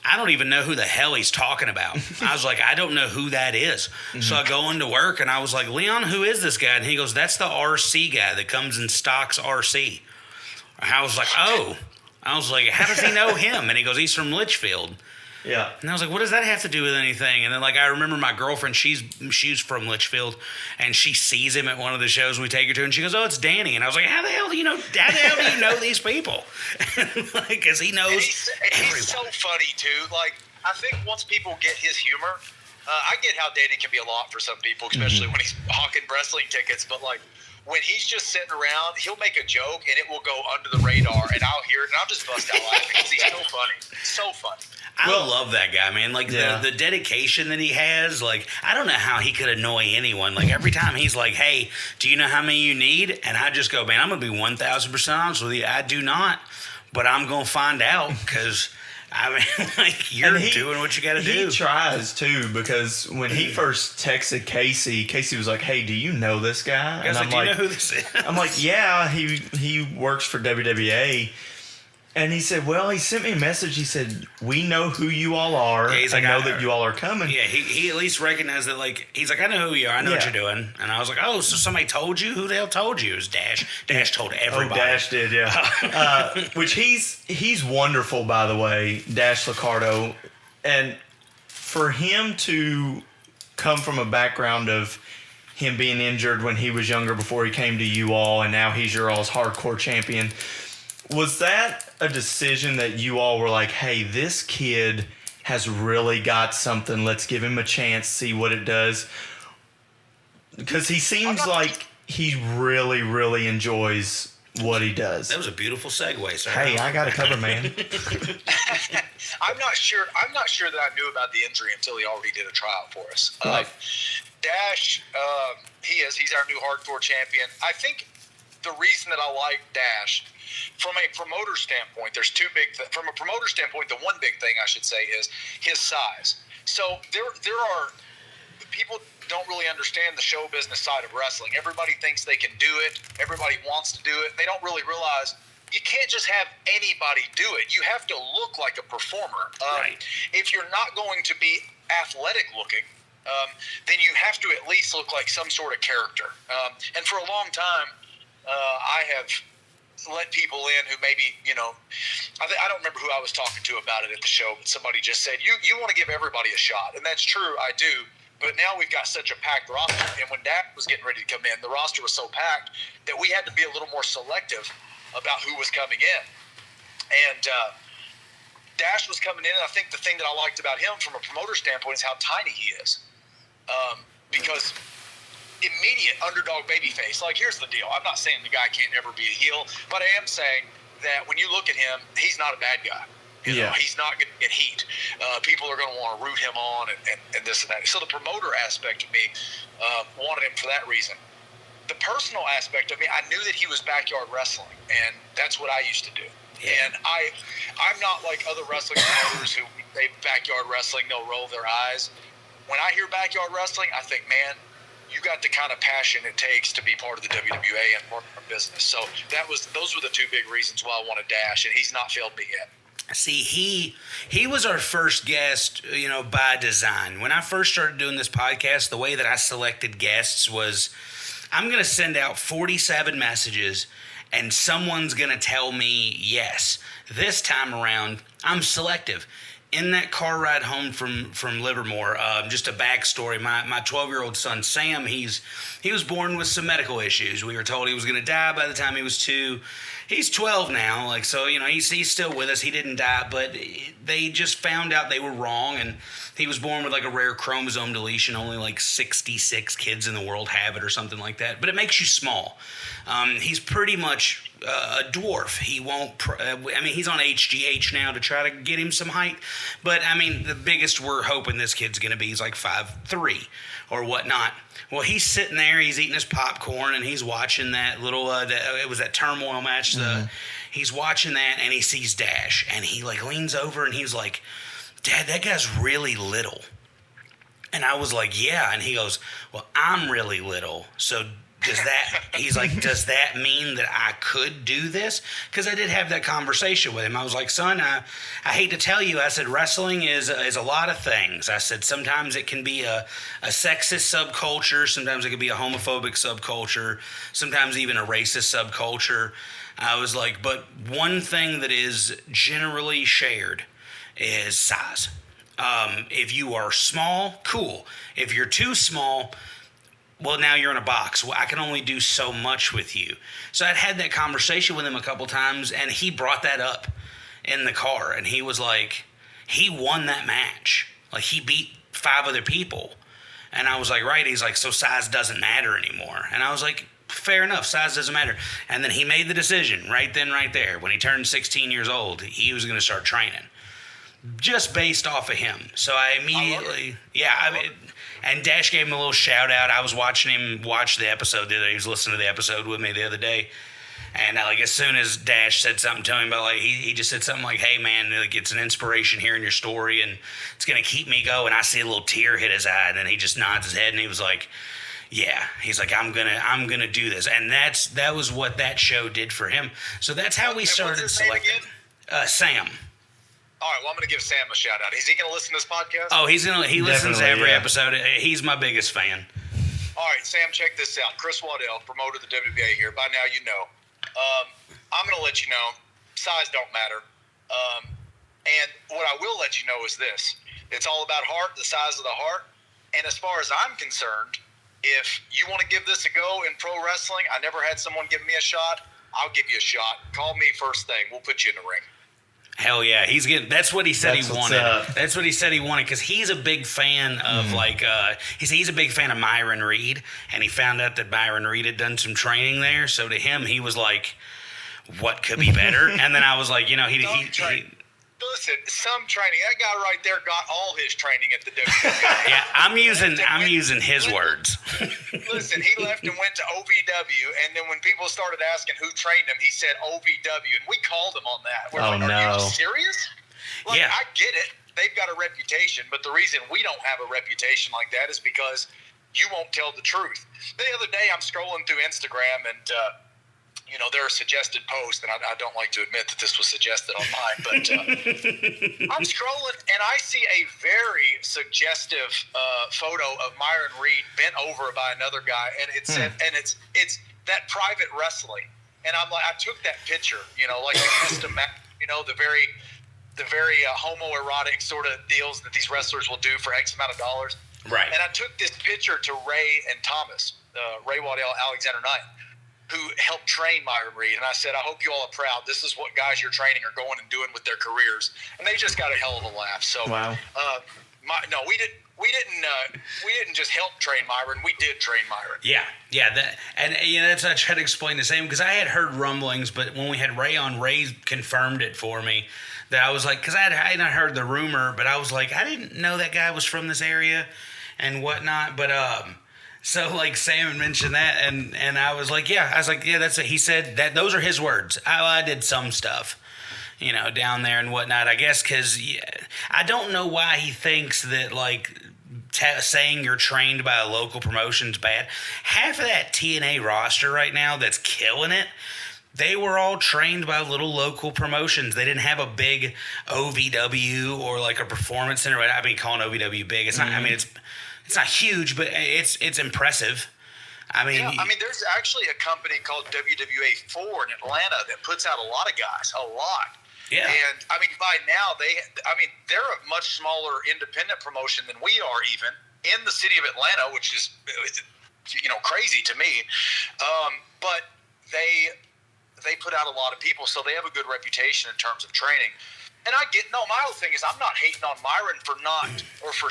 S3: I don't even know who the hell he's talking about. I was like, I don't know who that is. So I go into work and I was like, Leon, who is this guy? And he goes, that's the RC guy that comes and stocks RC. I was like, oh. I was like, how does he know him? And he goes, he's from Litchfield.
S4: Yeah.
S3: And I was like, what does that have to do with anything? And then, like, I remember my girlfriend, she's from Litchfield, and she sees him at one of the shows we take her to, and she goes, oh, it's Danny. And I was like, how the hell do you know these people? Like, because he knows everyone.
S5: He's so funny, too. Like, I think once people get his humor, I get how Danny can be a lot for some people, especially when he's hawking wrestling tickets, but, like, when he's just sitting around, he'll make a joke, and it will go under the radar, and I'll hear it, and I'll just bust out laughing because he's so funny. So funny.
S3: I love that guy, man. Like, the dedication that he has, like, I don't know how he could annoy anyone. Like, every time he's like, hey, do you know how many you need? And I just go, man, I'm going to be 1,000% honest with you. I do not, but I'm going to find out because, I mean, like, you're doing what you got to do.
S4: He tries, too, because when he first texted Casey was like, hey, do you know this guy?
S3: I was like, do you know who this is?
S4: I'm like, yeah, he works for WWA. And he said, well, he sent me a message. He said, we know who you all are.
S3: Yeah, he's
S4: I
S3: like,
S4: know that you all are coming.
S3: Yeah, he at least recognized that, like, he's like, I know who you are. I know what you're doing. And I was like, oh, so somebody told you? Who the hell told you? It was Dash. Dash told everybody.
S4: Oh, Dash did, yeah. Which he's wonderful, by the way, Dash Liccardo. And for him to come from a background of him being injured when he was younger before he came to you all, and now he's your all's hardcore champion. Was that a decision that you all were like, hey, this kid has really got something, let's give him a chance, see what it does? Because he seems like he really, really enjoys what he does.
S3: That was a beautiful segue, sir.
S4: Hey, I got a cover, man.
S5: I'm not sure that I knew about the injury until he already did a tryout for us.
S4: Right.
S5: Dash, he's our new hardcore champion. I think the reason that I like Dash, from a promoter standpoint, there's two big from a promoter standpoint, the one big thing I should say is his size. So there are people don't really understand the show business side of wrestling. Everybody thinks they can do it. Everybody wants to do it. They don't really realize you can't just have anybody do it. You have to look like a performer.
S3: Right.
S5: If you're not going to be athletic looking, then you have to at least look like some sort of character. And for a long time, I have let people in who maybe, I don't remember who I was talking to about it at the show, but somebody just said, you want to give everybody a shot. And that's true, I do. But now we've got such a packed roster. And when Dak was getting ready to come in, the roster was so packed that we had to be a little more selective about who was coming in. And Dash was coming in, and I think the thing that I liked about him from a promoter standpoint is how tiny he is. Because immediate underdog babyface. Like, here's the deal. I'm not saying the guy can't ever be a heel, but I am saying that when you look at him, he's not a bad guy. You know, he's not going to get heat. People are going to want to root him on and this and that. So the promoter aspect of me wanted him for that reason. The personal aspect of me, I knew that he was backyard wrestling, and that's what I used to do. Yeah. And I'm not like other wrestling promoters who say backyard wrestling, they'll roll their eyes. When I hear backyard wrestling, I think, man, you got the kind of passion it takes to be part of the WWA and part of our business. So those were the two big reasons why I wanted Dash, and he's not failed me yet.
S3: See, he was our first guest, by design. When I first started doing this podcast, the way that I selected guests was, I'm going to send out 47 messages, and someone's going to tell me yes. This time around, I'm selective. In that car ride home from Livermore, just a backstory, my 12-year-old son, Sam, he was born with some medical issues. We were told he was going to die by the time he was 2. He's 12 now, he's still with us. He didn't die, but they just found out they were wrong, and he was born with like a rare chromosome deletion. Only like 66 kids in the world have it or something like that, but it makes you small. He's pretty much a dwarf. He won't, he's on HGH now to try to get him some height, but the biggest we're hoping this kid's going to be is like 5'3" or whatnot. Well, he's sitting there, he's eating his popcorn, and he's watching that little, it was that turmoil match. He's watching that, and he sees Dash, and he like leans over, and he's like, Dad, that guy's really little. And I was like, yeah. And he goes, well, I'm really little, so does that mean that I could do this? Because I did have that conversation with him. I was like, son, I hate to tell you, I said, wrestling is a lot of things. I said, sometimes it can be a sexist subculture. Sometimes it can be a homophobic subculture. Sometimes even a racist subculture. I was like, but one thing that is generally shared is size. If you are small, cool. If you're too small, well, now you're in a box. Well, I can only do so much with you. So I'd had that conversation with him a couple times, and he brought that up in the car. And he was like, he won that match. Like, he beat 5 other people. And I was like, right. He's like, so size doesn't matter anymore. And I was like, fair enough. Size doesn't matter. And then he made the decision right then, right there. When he turned 16 years old, he was going to start training. Just based off of him. So I immediately, and Dash gave him a little shout out. I was watching him watch the episode the other day. He was listening to the episode with me the other day. And as soon as Dash said something to him about he just said something like, hey man, it's an inspiration hearing your story and it's going to keep me going. I see a little tear hit his eye, and then he just nods his head and he was like, yeah, he's like, I'm gonna do this. And that was what that show did for him. So that's how we started selecting. Sam.
S5: All right, well, I'm going to give Sam a shout out. Is he going to listen to this podcast?
S3: Oh, he listens to every episode. He's my biggest fan.
S5: All right, Sam, check this out. Chris Waddell, promoter of the WBA here. By now, you know. I'm going to let you know, size don't matter. And what I will let you know is this. It's all about heart, the size of the heart. And as far as I'm concerned, if you want to give this a go in pro wrestling, I never had someone give me a shot. I'll give you a shot. Call me first thing. We'll put you in the ring.
S3: Hell yeah, he's getting. That's what he said
S4: That's
S3: he
S4: what's
S3: wanted.
S4: up.
S3: That's what he said he wanted because he's a big fan of he's a big fan of Myron Reed, and he found out that Myron Reed had done some training there. So to him, he was like, "What could be better?" And then I was like,
S5: Listen, some training. That guy right there got all his training at the WWE.
S3: yeah, I'm using his words.
S5: Listen, he left and went to OVW, and then when people started asking who trained him, he said OVW, and we called him on that. We're
S4: Oh,
S5: like,
S4: no.
S5: Are you serious? Like,
S3: Yeah.
S5: I get it. They've got a reputation, but the reason we don't have a reputation like that is because you won't tell the truth. The other day, I'm scrolling through Instagram, and there are suggested posts, and I don't like to admit that this was suggested on mine, but I'm scrolling, and I see a very suggestive photo of Myron Reed bent over by another guy, and it said, and it's that private wrestling, and I'm like, I took that picture, like a custom, the very homoerotic sort of deals that these wrestlers will do for X amount of dollars,
S3: Right.
S5: and I took this picture to Ray and Thomas, Ray Waddell, Alexander Knight, who helped train Myron Reed. And I said, I hope you all are proud. This is what guys you're training are going and doing with their careers. And they just got a hell of a laugh. So,
S4: Wow.
S5: we didn't just help train Myron. We did train Myron.
S3: Yeah, that's what I tried to explain the same because I had heard rumblings, but when we had Ray on, Ray confirmed it for me. That I was like, because I hadn't heard the rumor, but I was like, I didn't know that guy was from this area and whatnot. But so like Sam had mentioned that, and I was like, that's it. He said that those are his words. I did some stuff, down there and whatnot. I guess because I don't know why he thinks that like saying you're trained by a local promotion's bad. Half of that TNA roster right now that's killing it. They were all trained by little local promotions. They didn't have a big OVW or like a performance center. I mean, calling OVW big, it's not. I mean, it's not huge, but it's impressive.
S5: There's actually a company called WWA4 in Atlanta that puts out a lot of guys, a lot.
S3: Yeah.
S5: And by now they're a much smaller independent promotion than we are, even in the city of Atlanta, which is crazy to me. But they put out a lot of people, so they have a good reputation in terms of training. And my whole thing is I'm not hating on Myron for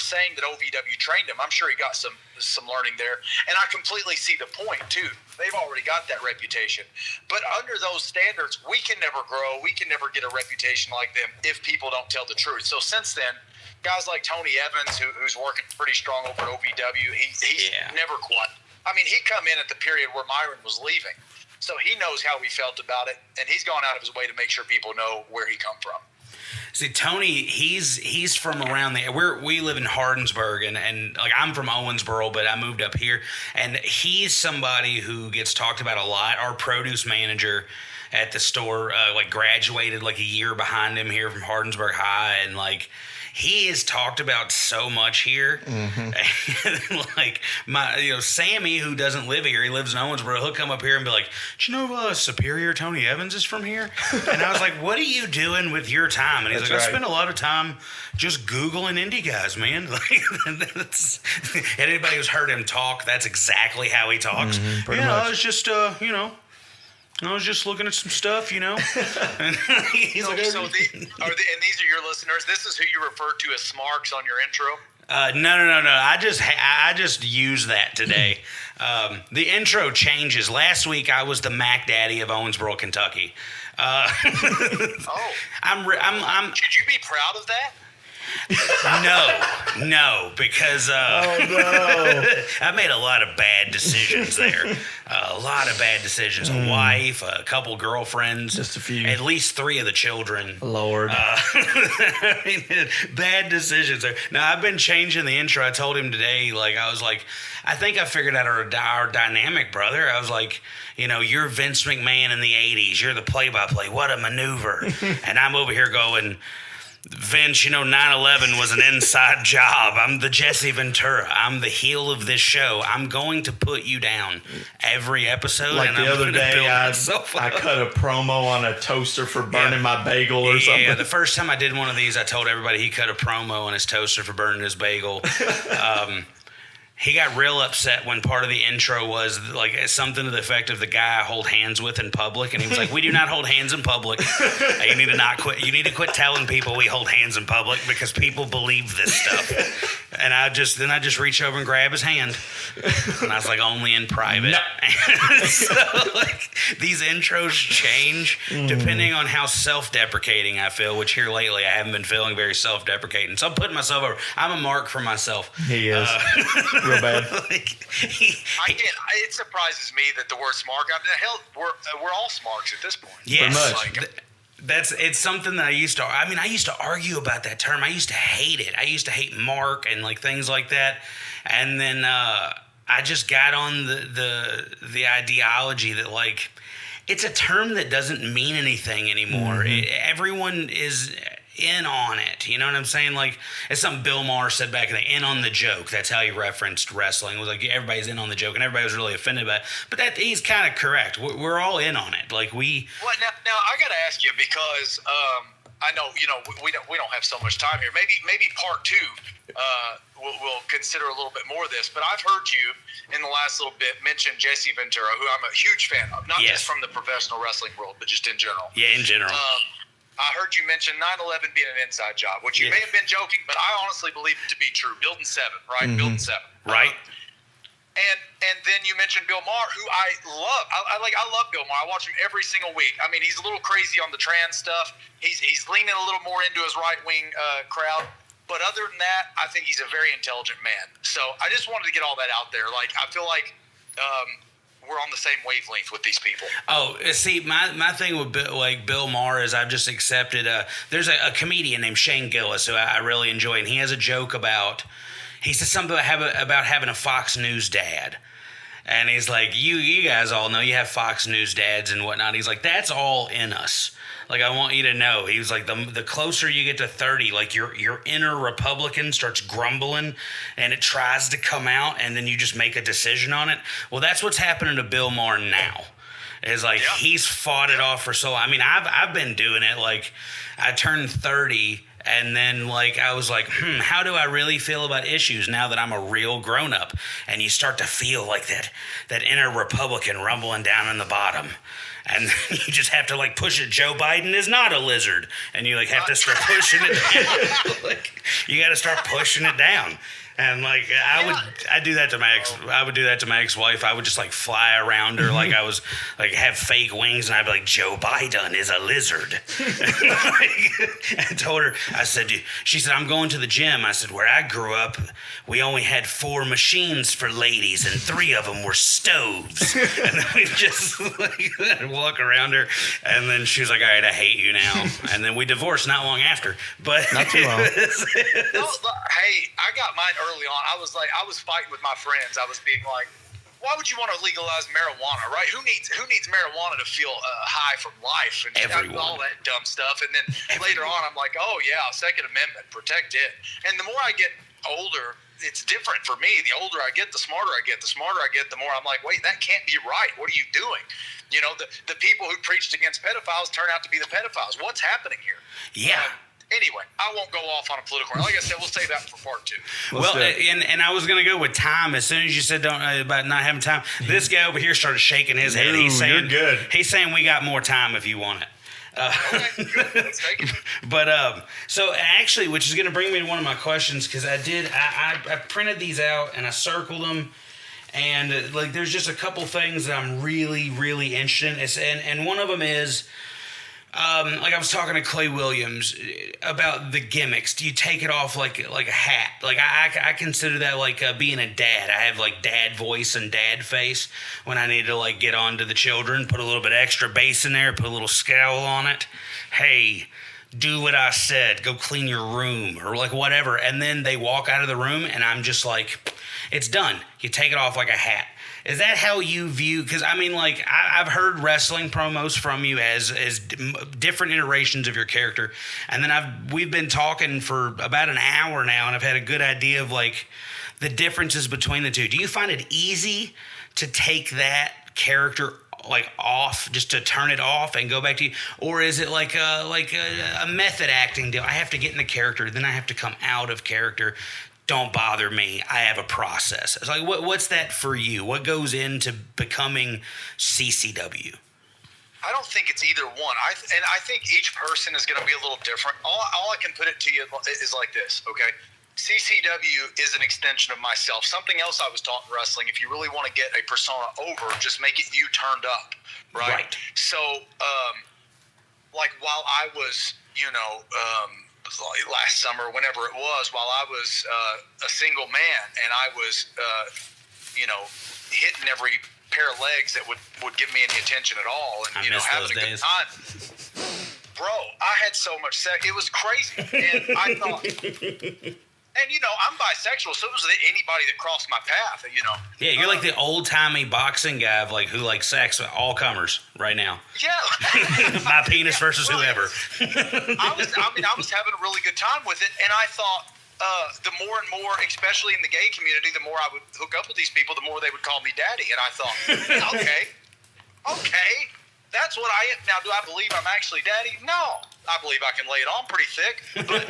S5: saying that OVW trained him. I'm sure he got some learning there. And I completely see the point, too. They've already got that reputation. But under those standards, we can never grow. We can never get a reputation like them if people don't tell the truth. So since then, guys like Tony Evans, who's working pretty strong over at OVW, he's never quit. He come in at the period where Myron was leaving. So he knows how we felt about it, and he's gone out of his way to make sure people know where he come from.
S3: See, Tony, he's from around there. We live in Hardinsburg, and like I'm from Owensboro, but I moved up here, and he's somebody who gets talked about a lot. Our produce manager at the store, graduated like a year behind him here from Hardinsburg High, and like he is talked about so much here. Mm-hmm. Like Sammy, who doesn't live here, he lives in Owensboro, he'll come up here and be like, "Do you know Superior Tony Evans is from here?" And I was like, "What are you doing with your time?" And he's
S4: That's
S3: like,
S4: right.
S3: "I spend a lot of time just Googling indie guys, man." And anybody who's heard him talk, that's exactly how he talks.
S4: pretty much.
S3: I was just, I was just looking at some stuff, And he's like,
S5: And these are your listeners. This is who you refer to as Smarks on your intro.
S3: No. I just used that today. The intro changes. Last week I was the Mac Daddy of Owensboro, Kentucky.
S5: Oh,
S3: I'm.
S5: should you be proud of that?
S3: No, because I made a lot of bad decisions there. A lot of bad decisions. A wife, a couple girlfriends,
S4: Just a few.
S3: at least 3 of the children.
S4: Lord.
S3: Bad decisions there. Now I've been changing the intro. I told him today, I think I figured out our dynamic, brother. I was like, you're Vince McMahon in the 80s. You're the play-by-play. What a maneuver. And I'm over here going, Vince, 9/11 was an inside job. I'm the Jesse Ventura. I'm the heel of this show. I'm going to put you down every episode.
S4: Like
S3: and
S4: the
S3: I'm
S4: other
S3: gonna
S4: day,
S3: build
S4: I
S3: myself up.
S4: cut a promo on a toaster for burning my bagel or something.
S3: Yeah, the first time I did one of these, I told everybody he cut a promo on his toaster for burning his bagel. He got real upset when part of the intro was like something to the effect of the guy I hold hands with in public, and he was like, "We do not hold hands in public. You need to not quit. You need to quit telling people we hold hands in public because people believe this stuff." And I just reach over and grab his hand, and I was like, "Only in private." No. So like these intros change depending on how self-deprecating I feel. Which here lately I haven't been feeling very self-deprecating, so I'm putting myself over. I'm a mark for myself.
S4: He is. Real bad.
S5: It surprises me that the word smart. I mean, hell, we're all smarks at this point.
S3: Yes,
S4: Like,
S3: it's something that I used to argue about that term. I used to hate it. I used to hate mark and like things like that. And then I just got on the ideology that like it's a term that doesn't mean anything anymore. Everyone is in on it. You know what I'm saying? Like, it's something Bill Maher said back in the in on the joke. That's how he referenced wrestling. It was like everybody's in on the joke, and everybody was really offended by it. But he's kind of correct. We're all in on it. Like
S5: Well, now I got to ask you because I know we don't have so much time here. Maybe part two we'll consider a little bit more of this. But I've heard you in the last little bit mention Jesse Ventura, who I'm a huge fan of, not just from the professional wrestling world, but just in general.
S3: Yeah, in general.
S5: I heard you mention 9/11 being an inside job, which you may have been joking, but I honestly believe it to be true. Building 7, right? Building 7.
S3: Right.
S5: And then you mentioned Bill Maher, who I love. I love Bill Maher. I watch him every single week. I mean, he's a little crazy on the trans stuff. He's leaning a little more into his right-wing crowd. But other than that, I think he's a very intelligent man. So I just wanted to get all that out there. Like, I feel like we're on the same wavelength with these people. Oh,
S3: see, my thing with Bill Maher is I've just accepted. There's a comedian named Shane Gillis who I really enjoy, and he has a joke about. He says something about having a Fox News dad. And he's like, you guys all know you have Fox News dads and whatnot. He's like, that's all in us. Like, I want you to know. He was like, the closer you get to 30, like your inner Republican starts grumbling and it tries to come out, and then you just make a decision on it. Well, that's what's happening to Bill Maher now. Is like he's fought it off for so long. I mean, I've been doing it. Like, I turned 30. And then, like, I was like, how do I really feel about issues now that I'm a real grown-up? And you start to feel like that inner Republican rumbling down in the bottom. And you just have to, like, push it. Joe Biden is not a lizard. And you, like, have to start pushing it down. Like, you got to start pushing it down. And like I would do that to my ex-wife. I would just like fly around her like I was like have fake wings, and I'd be like, Joe Biden is a lizard. I told her, I said, she said, I'm going to the gym. I said, where I grew up, we only had 4 machines for ladies, and 3 of them were stoves. And then we just like walk around her, and then she was like, all right, I hate you now. And then we divorced not long after, but
S4: not too long.
S5: Hey, I got mine early on. I was fighting with my friends. I was being like, why would you want to legalize marijuana, right? Who needs marijuana to feel high from life and all that dumb stuff? And then later on, I'm like, oh yeah, Second Amendment, protect it. And the more I get older, it's different for me. The older I get, the smarter I get. The smarter I get, the more I'm like, wait, that can't be right. What are you doing? You know, the people who preached against pedophiles turn out to be the pedophiles. What's happening here?
S3: Yeah.
S5: Anyway, I won't go off on a political. Like I said, we'll save that for part 2.
S3: Well, and I was gonna go with time. As soon as you said about not having time, this guy over here started shaking his head. He's saying,
S4: "You're good."
S3: He's saying we got more time if you want it.
S5: Okay, good. Let's take it.
S3: But so actually, which is gonna bring me to one of my questions, because I printed these out and I circled them. And like, there's just a couple things that I'm really, really interested in. And one of them is, like I was talking to Clay Williams about the gimmicks. Do you take it off like a hat? Like I consider that like being a dad. I have like dad voice and dad face when I need to like get on to the children, put a little bit extra bass in there, put a little scowl on it. Hey, do what I said. Go clean your room or like whatever. And then they walk out of the room and I'm just like, it's done. You take it off like a hat. Is that how you view? Because I mean, like I've heard wrestling promos from you as different iterations of your character, and then we've been talking for about an hour now, and I've had a good idea of like the differences between the two. Do you find it easy to take that character like off, just to turn it off and go back to you, or is it like a method acting deal? I have to get in the character, then I have to come out of character. don't bother me. I have a process. It's like, what's that for you? What goes into becoming CCW?
S5: I don't think it's either one. I think each person is going to be a little different. All I can put it to you is like this, okay? CCW is an extension of myself. Something else I was taught in wrestling, if you really want to get a persona over, just make it you turned up, right? So, like while I was, last summer, whenever it was, while I was a single man and I was, hitting every pair of legs that would give me any attention at all, and having a good time. Bro, I had so much sex. It was crazy. And I thought, and I'm bisexual, so it was anybody that crossed my path, Yeah,
S3: you're like the old-timey boxing guy who likes sex with all comers right now.
S5: Yeah.
S3: My penis versus whoever.
S5: I was having a really good time with it, and I thought, the more and more, especially in the gay community, the more I would hook up with these people, the more they would call me daddy. And I thought, okay, that's what I am. Now, do I believe I'm actually daddy? No. I believe I can lay it on pretty thick. But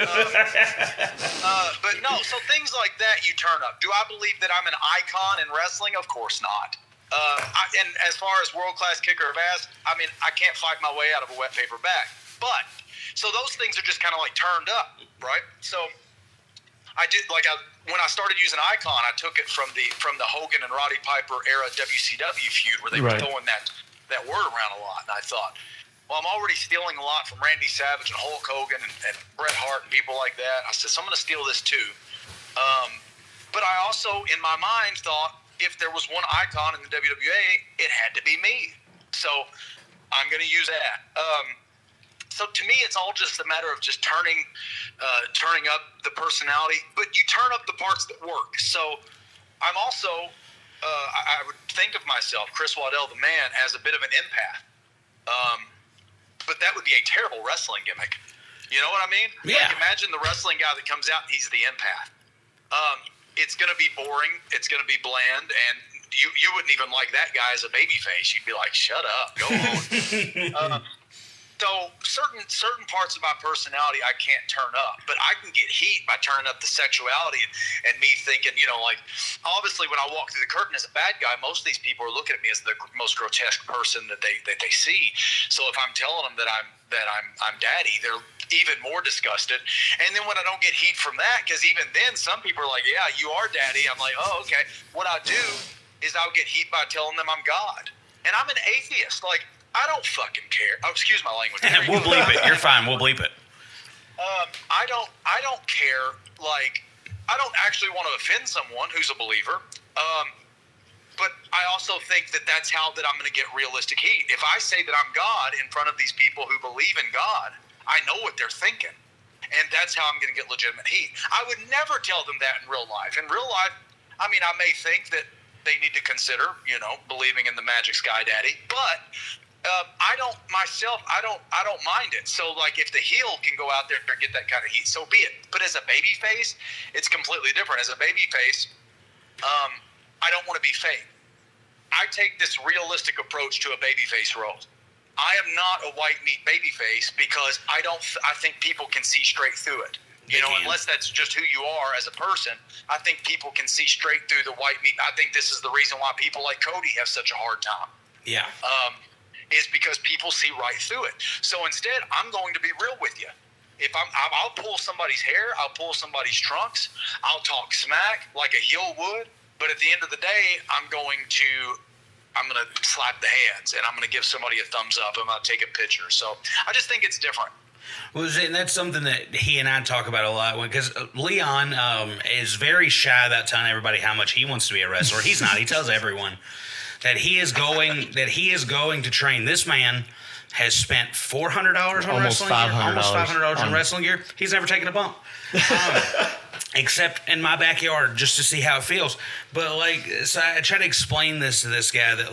S5: no, so things like that, you turn up. Do I believe that I'm an icon in wrestling? Of course not. And as far as world-class kicker of ass, I can't fight my way out of a wet paper bag. But, so those things are just kind of like turned up, right? So, I did when I started using Icon, I took it from the Hogan and Roddy Piper era WCW feud where they were throwing that word around a lot, and I thought, well, I'm already stealing a lot from Randy Savage and Hulk Hogan and Bret Hart and people like that. I said, so I'm going to steal this too. But I also, in my mind, thought if there was one icon in the WWA, it had to be me. So I'm going to use that. So to me, it's all just a matter of just turning up the personality, but you turn up the parts that work. So I'm also, I would think of myself, Chris Waddell, the man, as a bit of an empath. But that would be a terrible wrestling gimmick. You know what I mean?
S3: Yeah.
S5: Like imagine the wrestling guy that comes out and he's the empath. It's going to be boring. It's going to be bland, and you wouldn't even like that guy as a babyface. You'd be like, shut up, go on. So certain parts of my personality I can't turn up, but I can get heat by turning up the sexuality and me thinking, obviously when I walk through the curtain as a bad guy, most of these people are looking at me as the most grotesque person that they see. So if I'm telling them that I'm daddy, they're even more disgusted. And then when I don't get heat from that, because even then some people are like, yeah, you are daddy. I'm like, oh, okay. What I do is I'll get heat by telling them I'm God. And I'm an atheist. Like, I don't fucking care. Oh, excuse my language.
S3: We'll bleep it. You're fine. We'll bleep it.
S5: I don't care. Like, I don't actually want to offend someone who's a believer. But I also think that that's how that I'm going to get realistic heat. If I say that I'm God in front of these people who believe in God, I know what they're thinking. And that's how I'm going to get legitimate heat. I would never tell them that in real life. In real life, I may think that they need to consider, believing in the Magic Sky Daddy, but I don't mind it. So like if the heel can go out there and get that kind of heat, so be it. But as a baby face, it's completely different. As a baby face, I don't want to be fake. I take this realistic approach to a babyface role. I am not a white meat babyface because I think people can see straight through it. Unless that's just who you are as a person, I think people can see straight through the white meat. I think this is the reason why people like Cody have such a hard time.
S3: Yeah.
S5: Is because people see right through it. So instead, I'm going to be real with you. If I'll pull somebody's hair, I'll pull somebody's trunks, I'll talk smack like a heel would. But at the end of the day, I'm going to slap the hands and I'm going to give somebody a thumbs up. I'm going to take a picture. So I just think it's different.
S3: Well, and that's something that he and I talk about a lot because Leon is very shy about telling everybody how much he wants to be a wrestler. He's not. He tells everyone that he is going to train. This man has spent $400 on wrestling gear, almost $500 on wrestling gear. He's never taken a bump, except in my backyard, just to see how it feels. But so I try to explain this to this guy that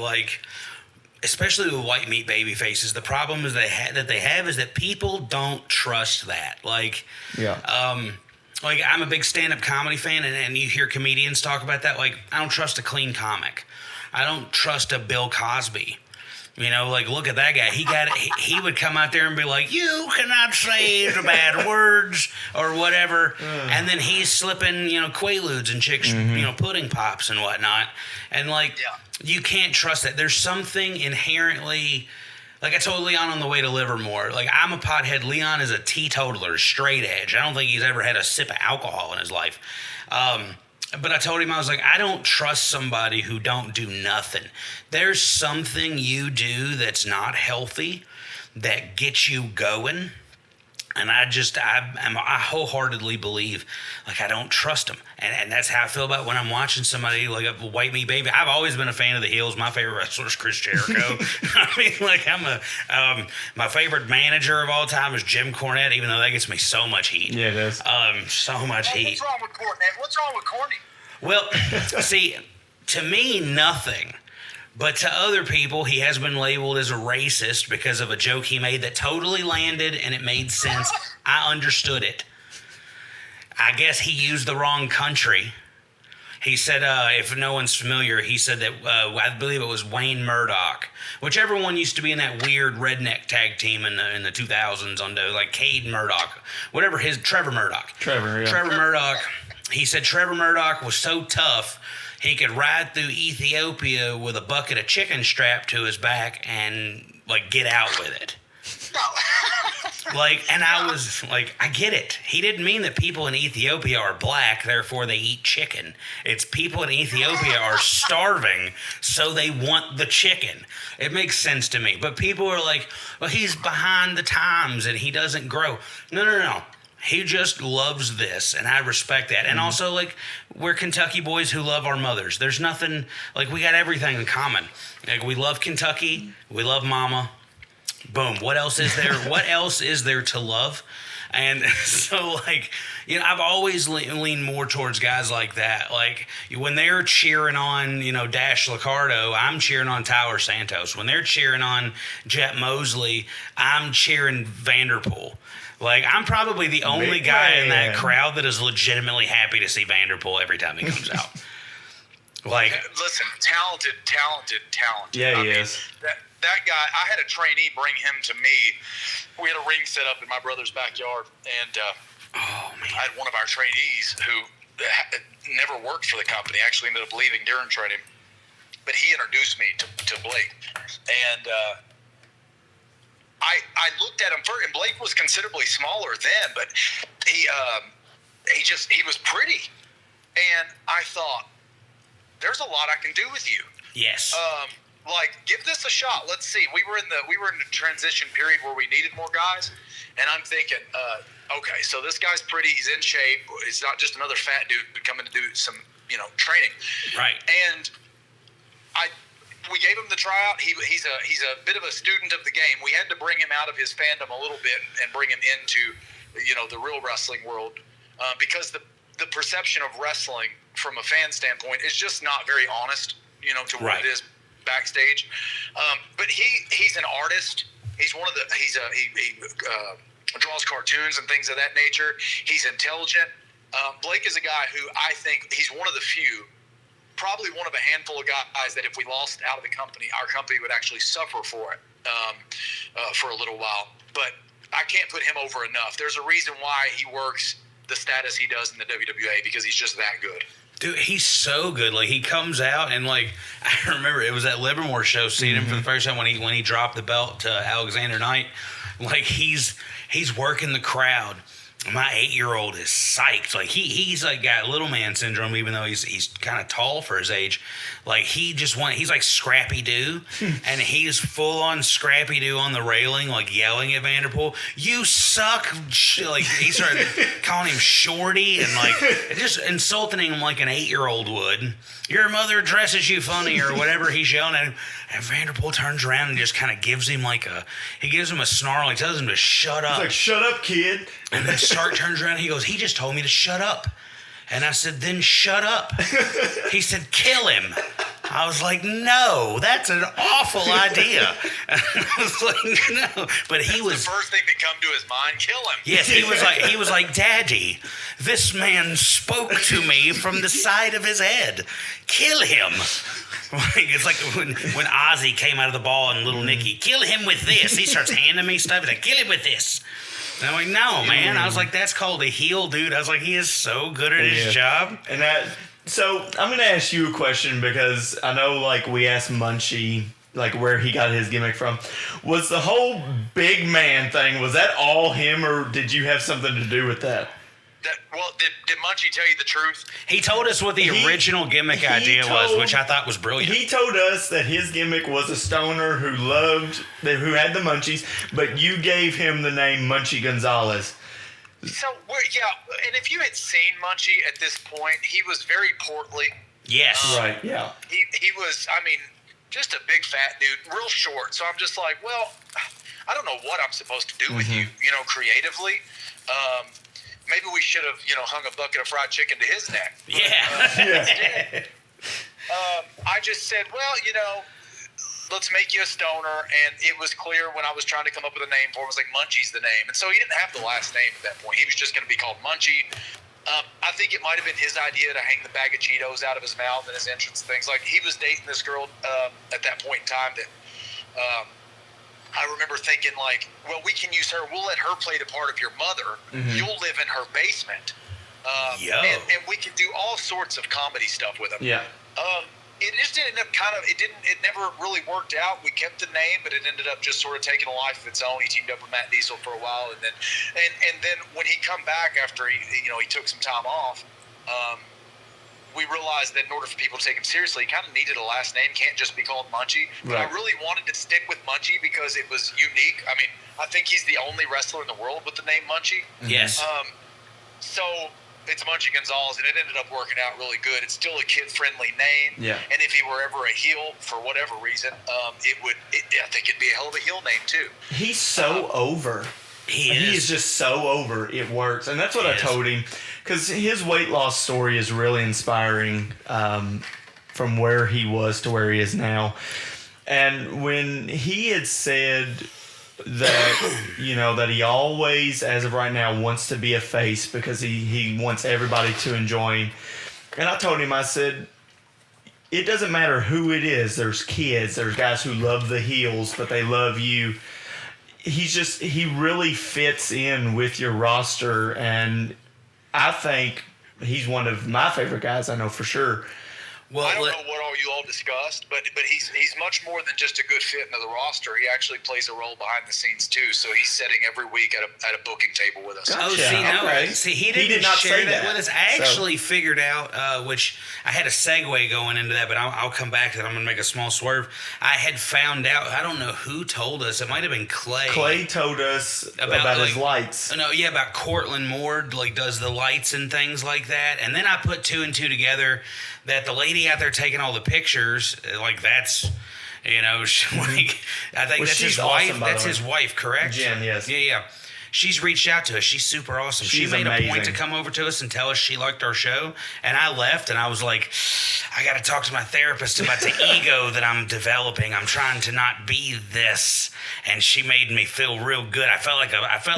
S3: especially with white meat baby faces, the problem is that they have is that people don't trust that. I'm a big stand-up comedy fan, and you hear comedians talk about that. I don't trust a clean comic. I don't trust a Bill Cosby You know, like, look at that guy. He would come out there and be like, you cannot say the bad words or whatever. And then he's slipping, you know, Quaaludes and chicks, you know, pudding pops and whatnot. And, like, you can't trust that. There's something inherently, like I told Leon on the way to Livermore, like, I'm a pothead. Leon is a teetotaler, straight edge. I don't think he's ever had a sip of alcohol in his life. But I told him, I was like, I don't trust somebody who don't do nothing. There's something you do that's not healthy that gets you going. And I wholeheartedly believe, like, I don't trust them. And that's how I feel about when I'm watching somebody like a White Meat Baby. I've always been a fan of the Heels. My favorite wrestler is Chris Jericho. I mean, like, my favorite manager of all time is Jim Cornette, even though that gets me so much heat.
S4: Yeah, it does.
S3: So much heat.
S5: What's wrong with Cornette? What's wrong with Corny?
S3: Well, see, to me, nothing. But to other people, he has been labeled as a racist because of a joke he made that totally landed and it made sense. I understood it. I guess he used the wrong country. He said, if no one's familiar, he said that, I believe it was Wayne Murdoch, whichever one used to be in that weird redneck tag team in the 2000s on like Cade Murdoch, whatever Trevor Murdoch.
S4: Trevor
S3: Murdoch. He said Trevor Murdoch was so tough he could ride through Ethiopia with a bucket of chicken strapped to his back and, like, get out with it. Like, and I was like, I get it. He didn't mean that people in Ethiopia are black, therefore they eat chicken. It's people in Ethiopia are starving, so they want the chicken. It makes sense to me. But people are like, well, he's behind the times and he doesn't grow. No. He just loves this, and I respect that. And also, like, we're Kentucky boys who love our mothers. There's nothing, like, we got everything in common. Like, we love Kentucky. We love mama. Boom. What else is there? What else is there to love? And so, like, you know, I've always leaned more towards guys like that. Like, when they're cheering on, you know, Dash Licardo, I'm cheering on Tyler Santos. When they're cheering on Jet Mosley, I'm cheering Vanderpool. Like, I'm probably the only guy in that crowd that is legitimately happy to see Vanderpool every time he comes out. Like,
S5: listen, talented.
S3: Yeah,
S5: he
S3: is.
S5: That guy, I had a trainee bring him to me. We had a ring set up in my brother's backyard, and I had one of our trainees who never worked for the company, actually ended up leaving during training, but he introduced me to Blake, and I looked at him first, and Blake was considerably smaller then, but he was pretty, and I thought, there's a lot I can do with you.
S3: Yes.
S5: Like, give this a shot. Let's see. We were in the transition period where we needed more guys, and I'm thinking, okay, so this guy's pretty. He's in shape. He's not just another fat dude coming to do some, you know, training.
S3: Right.
S5: And we gave him the tryout. He's a bit of a student of the game. We had to bring him out of his fandom a little bit and bring him into, you know, the real wrestling world, because the perception of wrestling from a fan standpoint is just not very honest, you know, to what it is backstage. But he's an artist. He draws cartoons and things of that nature. He's intelligent. Blake is a guy who I think he's one of the few, probably one of a handful of guys that if we lost out of the company, our company would actually suffer for it for a little while. But I can't put him over enough. There's a reason why he works the status he does in the WWA, because he's just that good.
S3: Dude, he's so good. Like, he comes out and, like, I remember it was at Livermore show, seeing him for the first time when he dropped the belt to Alexander Knight. Like, he's working the crowd. My 8-year-old is psyched. Like, he's like got little man syndrome, even though he's kind of tall for his age. Like, he's like Scrappy Doo, and he's full on Scrappy Doo on the railing, like yelling at Vanderpool, "You suck!" Like, he started calling him Shorty and like just insulting him like an 8-year-old would. Your mother dresses you funny or whatever he's yelling at him. And Vanderpool turns around and just kind of gives him a snarl. He tells him to shut up.
S4: He's like, "Shut up, kid."
S3: And then Stark turns around and he goes, "He just told me to shut up." And I said, "Then shut up." He said, "Kill him." I was like, no, that's an awful idea. I was like, no. But he was
S5: the first thing that come to his mind, kill him.
S3: Yes, he was like, Daddy, this man spoke to me from the side of his head. Kill him. It's like when Ozzy came out of the ball and little Nicky, kill him with this. He starts handing me stuff. He's like, kill him with this. And I'm like, no, man. I was like, that's called a heel, dude. I was like, he is so good at his job.
S4: And so I'm going to ask you a question because I know, like, we asked Munchie, like, where he got his gimmick from. Was the whole big man thing, was that all him, or did you have something to do with that?
S5: Did Munchie tell you the truth?
S3: He told us what the original gimmick idea was, which I thought was brilliant.
S4: He told us that his gimmick was a stoner who had the munchies, but you gave him the name Munchie Gonzalez.
S5: So, and if you had seen Munchie at this point, he was very portly.
S3: Yes.
S4: Right, yeah.
S5: He was, I mean, just a big fat dude, real short. So I'm just like, well, I don't know what I'm supposed to do with you, creatively. Maybe we should have, hung a bucket of fried chicken to his neck.
S3: Yeah.
S5: I just said, well, let's make you a stoner. And it was clear when I was trying to come up with a name for him, it was like Munchie's the name. And so he didn't have the last name at that point. He was just going to be called Munchie. I think it might have been his idea to hang the bag of Cheetos out of his mouth and his entrance and things. Like, he was dating this girl at that point in time that I remember thinking, like, well, we can use her. We'll let her play the part of your mother. You'll live in her basement. And we can do all sorts of comedy stuff with him.
S4: Yeah.
S5: It just ended up it never really worked out. We kept the name, but it ended up just sort of taking a life of its own. He teamed up with Matt Diesel for a while, and then when he come back after he took some time off, we realized that in order for people to take him seriously, he kind of needed a last name. Can't just be called Munchie. But I really wanted to stick with Munchie because it was unique. I mean, I think he's the only wrestler in the world with the name Munchie.
S3: Yes.
S5: So it's Munchie Gonzalez, and it ended up working out really good. It's still a kid-friendly name.
S4: Yeah.
S5: And if he were ever a heel, for whatever reason, I think it'd be a hell of a heel name, too.
S4: He's so over. He is just so over. It works. And that's what I told him. Because his weight loss story is really inspiring from where he was to where he is now. And when he had said that, that he always, as of right now, wants to be a face because he wants everybody to enjoy him. And I told him, I said, it doesn't matter who it is. There's kids. There's guys who love the heels, but they love you. He really fits in with your roster, and I think he's one of my favorite guys, I know for sure.
S5: Well, I don't know what all you all discussed, but he's much more than just a good fit into the roster. He actually plays a role behind the scenes too. So he's sitting every week at a booking table with us.
S4: Gotcha.
S3: He did not share that with us. I actually figured out, which I had a segue going into that, but I'll come back to that. I'm going to make a small swerve. I had found out, I don't know who told us. It might have been Clay.
S4: Clay told us about his lights.
S3: No, yeah, about Cortland Moore, does the lights and things like that. And then I put two and two together that the lady out there taking all the pictures, that's, I think that's his wife.
S4: Awesome,
S3: that's his wife, correct?
S4: Jen, yes.
S3: Yeah. She's reached out to us. She's super awesome. She made a point to come over to us and tell us she liked our show. And I left, and I was like, I got to talk to my therapist about the ego that I'm developing. I'm trying to not be this. And she made me feel real good. I felt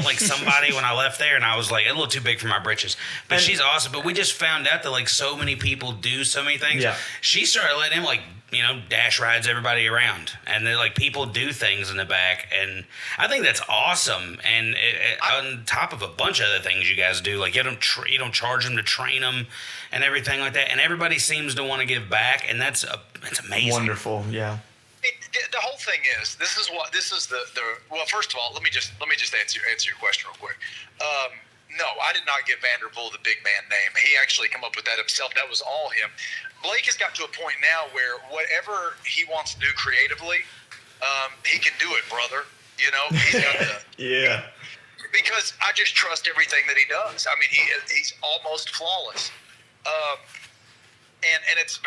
S3: like somebody when I left there, and I was like a little too big for my britches. But she's awesome. But we just found out that so many people do so many things.
S4: Yeah.
S3: She started letting him dash rides everybody around, and then people do things in the back, and I think that's awesome. And on top of a bunch of other things you guys do, you don't charge them to train them and everything like that, and everybody seems to want to give back, and that's amazing.
S4: Wonderful, yeah.
S5: The whole thing is, well, first of all, let me just answer your question real quick. No, I did not give Vanderpool the big man name. He actually came up with that himself. That was all him. Blake has got to a point now where whatever he wants to do creatively, he can do it, brother. He's got the
S4: yeah.
S5: Because I just trust everything that he does. I mean, he's almost flawless. And it's,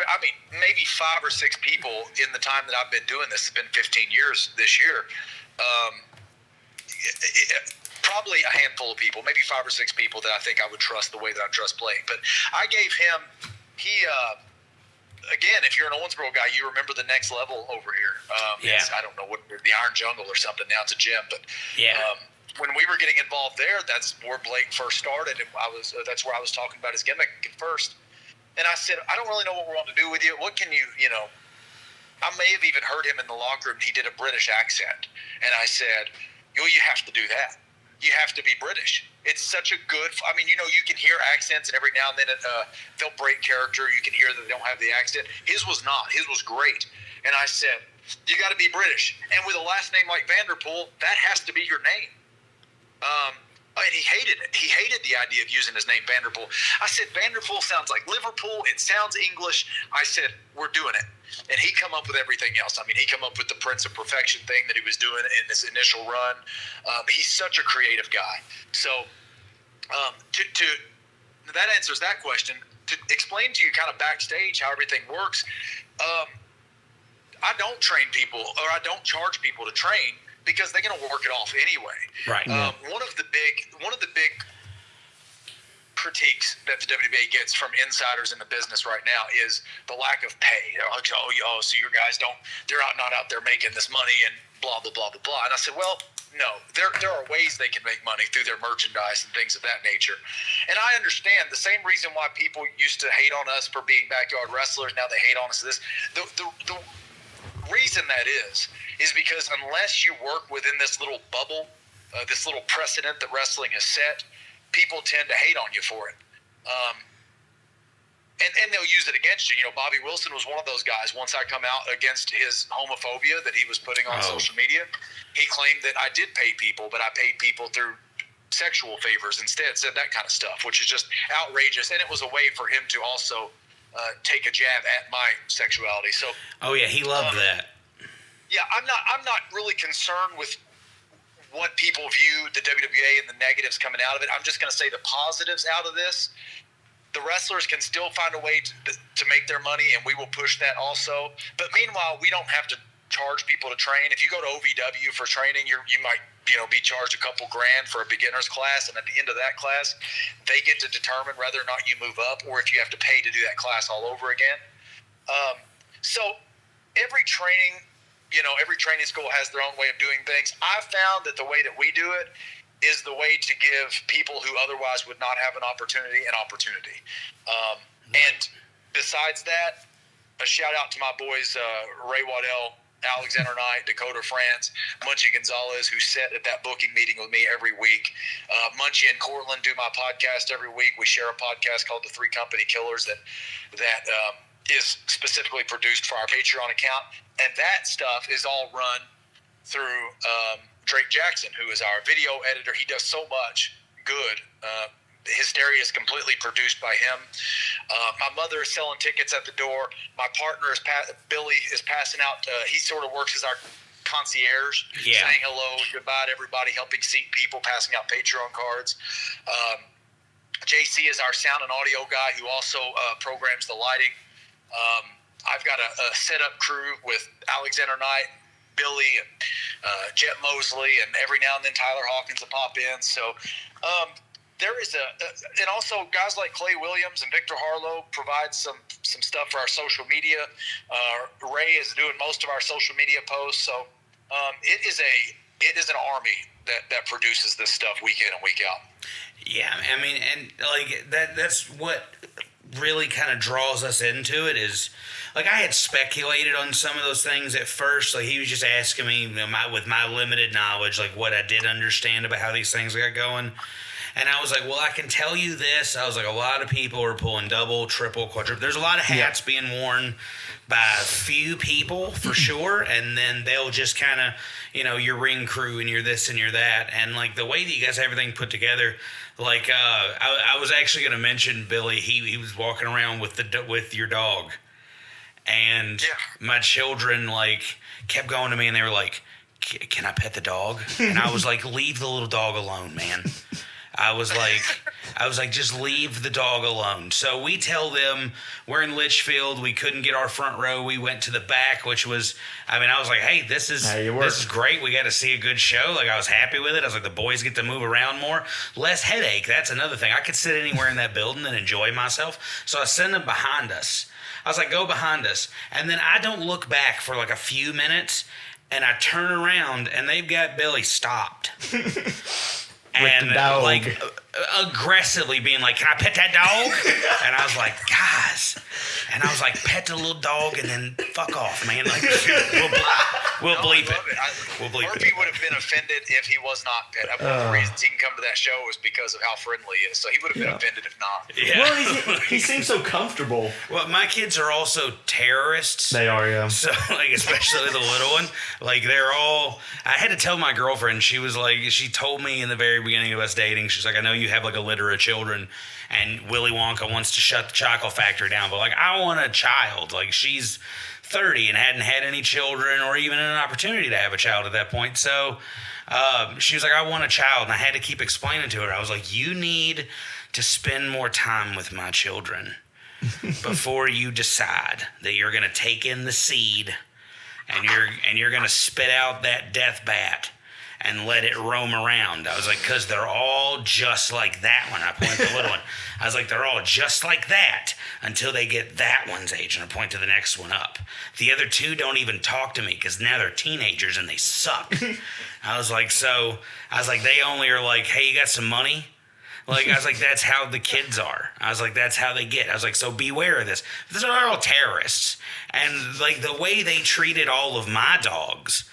S5: maybe 5 or 6 people in the time that I've been doing this. It's been 15 years this year. Probably a handful of people, maybe 5 or 6 people that I think I would trust the way that I trust Blake. But I gave him, again, if you're an Owensboro guy, you remember the next level over here. I don't know what the Iron Jungle or something. Now it's a gym, but when we were getting involved there, that's where Blake first started. And that's where I was talking about his gimmick at first. And I said, I don't really know what we're going to do with you. What can you, I may have even heard him in the locker room. He did a British accent. And I said, you have to do that. You have to be British. It's such a good, you can hear accents, and every now and then they'll break character. You can hear that they don't have the accent. His was not. His was great. And I said, you got to be British. And with a last name like Vanderpool, that has to be your name. And he hated it. He hated the idea of using his name Vanderpool. I said, Vanderpool sounds like Liverpool. It sounds English. I said, we're doing it. And he come up with everything else. He come up with the Prince of Perfection thing that he was doing in this initial run. He's such a creative guy. So to that answers that question. To explain to you kind of backstage how everything works, I don't train people, or I don't charge people to train, because they're going to work it off anyway.
S3: Right.
S5: One of the big critiques that the WBA gets from insiders in the business right now is the lack of pay. They're like, so your guys they're not out there making this money and blah, blah, blah, blah, blah. And I said, well, no, there are ways they can make money through their merchandise and things of that nature. And I understand the same reason why people used to hate on us for being backyard wrestlers. Now they hate on us for this. The reason that is because unless you work within this little bubble, this little precedent that wrestling has set, people tend to hate on you for it. And they'll use it against you. Bobby Wilson was one of those guys. Once I come out against his homophobia that he was putting on social media, he claimed that I did pay people, but I paid people through sexual favors instead, said that kind of stuff, which is just outrageous. And it was a way for him to also take a jab at my sexuality. So,
S3: he loved that.
S5: Yeah, I'm not really concerned with what people view the WWA and the negatives coming out of it. I'm just going to say the positives out of this. The wrestlers can still find a way to make their money, and we will push that also. But meanwhile, we don't have to charge people to train. If you go to OVW for training, you might be charged a couple grand for a beginner's class, and at the end of that class, they get to determine whether or not you move up, or if you have to pay to do that class all over again. So every training school has their own way of doing things. I found that the way that we do it is the way to give people who otherwise would not have an opportunity. And besides that, a shout out to my boys, Ray Waddell, Alexander Knight, Dakota France, Munchie Gonzalez, who sit at that booking meeting with me every week. Munchie and Cortland do my podcast every week. We share a podcast called The Three Company Killers that is specifically produced for our Patreon account. And that stuff is all run through Drake Jackson, who is our video editor. He does so much good. Hysteria is completely produced by him. My mother is selling tickets at the door. My partner Billy is passing out. He sort of works as our concierge, saying hello and goodbye to everybody, helping seat people, passing out Patreon cards. JC is our sound and audio guy, who also programs the lighting. I've got a setup crew with Alexander Knight, Billy, and Jet Mosley, and every now and then Tyler Hawkins will pop in. So there is and also guys like Clay Williams and Victor Harlow provide some stuff for our social media. Ray is doing most of our social media posts. So it is an army that produces this stuff week in and week out.
S3: Yeah, and like that's what really kind of draws us into it is, like, I had speculated on some of those things at first. Like, he was just asking me, with my limited knowledge, like, what I did understand about how these things got going. And I was like, well, I can tell you this. I was like, a lot of people are pulling double, triple, quadruple. There's a lot of hats being worn by a few people, for sure. And then they'll just kind of, your ring crew and you're this and you're that. And, like, the way that you guys have everything put together, like, I was actually going to mention Billy. He was walking around with your dog. And my children, like, kept going to me and they were like, can I pet the dog? And I was like, leave the little dog alone, man. I was like, just leave the dog alone. So we tell them we're in Litchfield. We couldn't get our front row. We went to the back, which was, I was like, hey, this is great. We got to see a good show. Like, I was happy with it. I was like, the boys get to move around more. Less headache. That's another thing. I could sit anywhere in that building and enjoy myself. So I send them behind us. I was like, go behind us. And then I don't look back for like a few minutes. And I turn around and they've got Billy stopped. And like aggressively being like, can I pet that dog? And I was like, guys. And I was like, pet the little dog and then fuck off, man. Like, we'll bleep it. We'll bleep
S5: Murphy
S3: it.
S5: would have been offended if he was not pet. One of the reasons he can come to that show is because of how friendly he is. So he would have been offended if not.
S3: Yeah.
S4: Well, he seems so comfortable.
S3: Well, my kids are also terrorists.
S4: They are, yeah.
S3: So, like, especially the little one. Like, they're all... I had to tell my girlfriend, she was like... She told me in the very beginning of us dating, she's like, I know you have, like, a litter of children, and Willy Wonka wants to shut the chocolate factory down, but, like, I want a child. Like, she's 30 and hadn't had any children or even an opportunity to have a child at that point. So, she was like, I want a child, and I had to keep explaining to her. I was like, you need to spend more time with my children before you decide that you're going to take in the seed and you're going to spit out that death bat and let it roam around. I was like, because they're all just like that one. I point to the little one. I was like, they're all just like that until they get that one's age, and I point to the next one up. The other two don't even talk to me because now they're teenagers and they suck. I was like, they only are like, hey, you got some money? Like, I was like, that's how the kids are. I was like, that's how they get. I was like, so beware of this. These are all terrorists. And, like, the way they treated all of my dogs,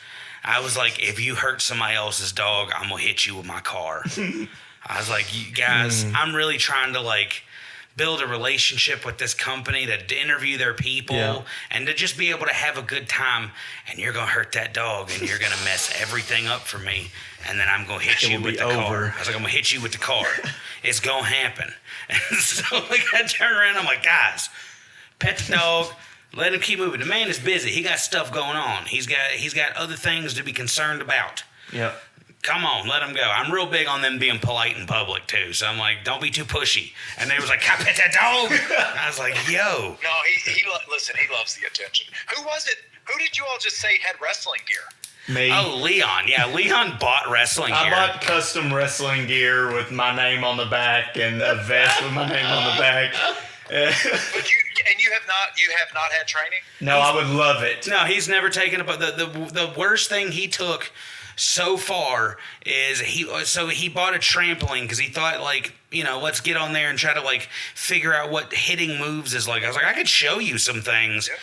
S3: I was like, if you hurt somebody else's dog, I'm going to hit you with my car. I was like, you guys, I'm really trying to, like, build a relationship with this company, to interview their people, and to just be able to have a good time. And you're going to hurt that dog, and you're going to mess everything up for me. And then I'm going to hit you with the car. I was like, I'm going to hit you with the car. It's going to happen. And so, like, I turn around, I'm like, guys, pet the dog. Let him keep moving. The man is busy. He got stuff going on. He's got other things to be concerned about.
S4: Yeah.
S3: Come on, let him go. I'm real big on them being polite in public, too. So I'm like, don't be too pushy. And they was like, can I pet that dog? And I was like, yo.
S5: No, listen, he loves the attention. Who was it? Who did you all just say had wrestling gear?
S4: Me.
S3: Oh, Leon. Yeah, Leon bought wrestling gear.
S4: I bought custom wrestling gear with my name on the back and a vest with my name on the back.
S5: But you have not had training?
S4: No, I would love it.
S3: No, he's never taken it. But the worst thing he took so far is he bought a trampoline because he thought, like, you know, let's get on there and try to, like, figure out what hitting moves is like. I was like, I could show you some things. Yeah.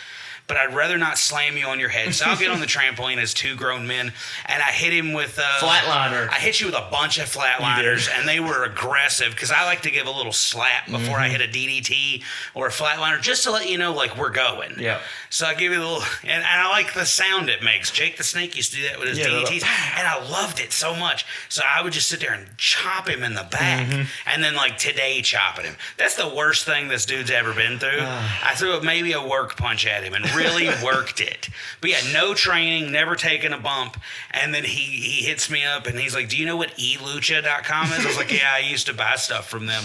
S3: But I'd rather not slam you on your head. So I'll get on the trampoline as two grown men, and I hit him with
S4: flatliner.
S3: I hit you with a bunch of flatliners, and they were aggressive because I like to give a little slap before I hit a DDT or a flatliner just to let you know, like, we're going.
S4: Yeah.
S3: So I give you a little, and I like the sound it makes. Jake the Snake used to do that with his DDTs, and I loved it so much. So I would just sit there and chop him in the back, and then, like, today chopping him. That's the worst thing this dude's ever been through. I threw maybe a work punch at him and really worked it. But yeah, no training, never taken a bump. And then he hits me up and he's like, do you know what elucha.com is? I was like, yeah, I used to buy stuff from them.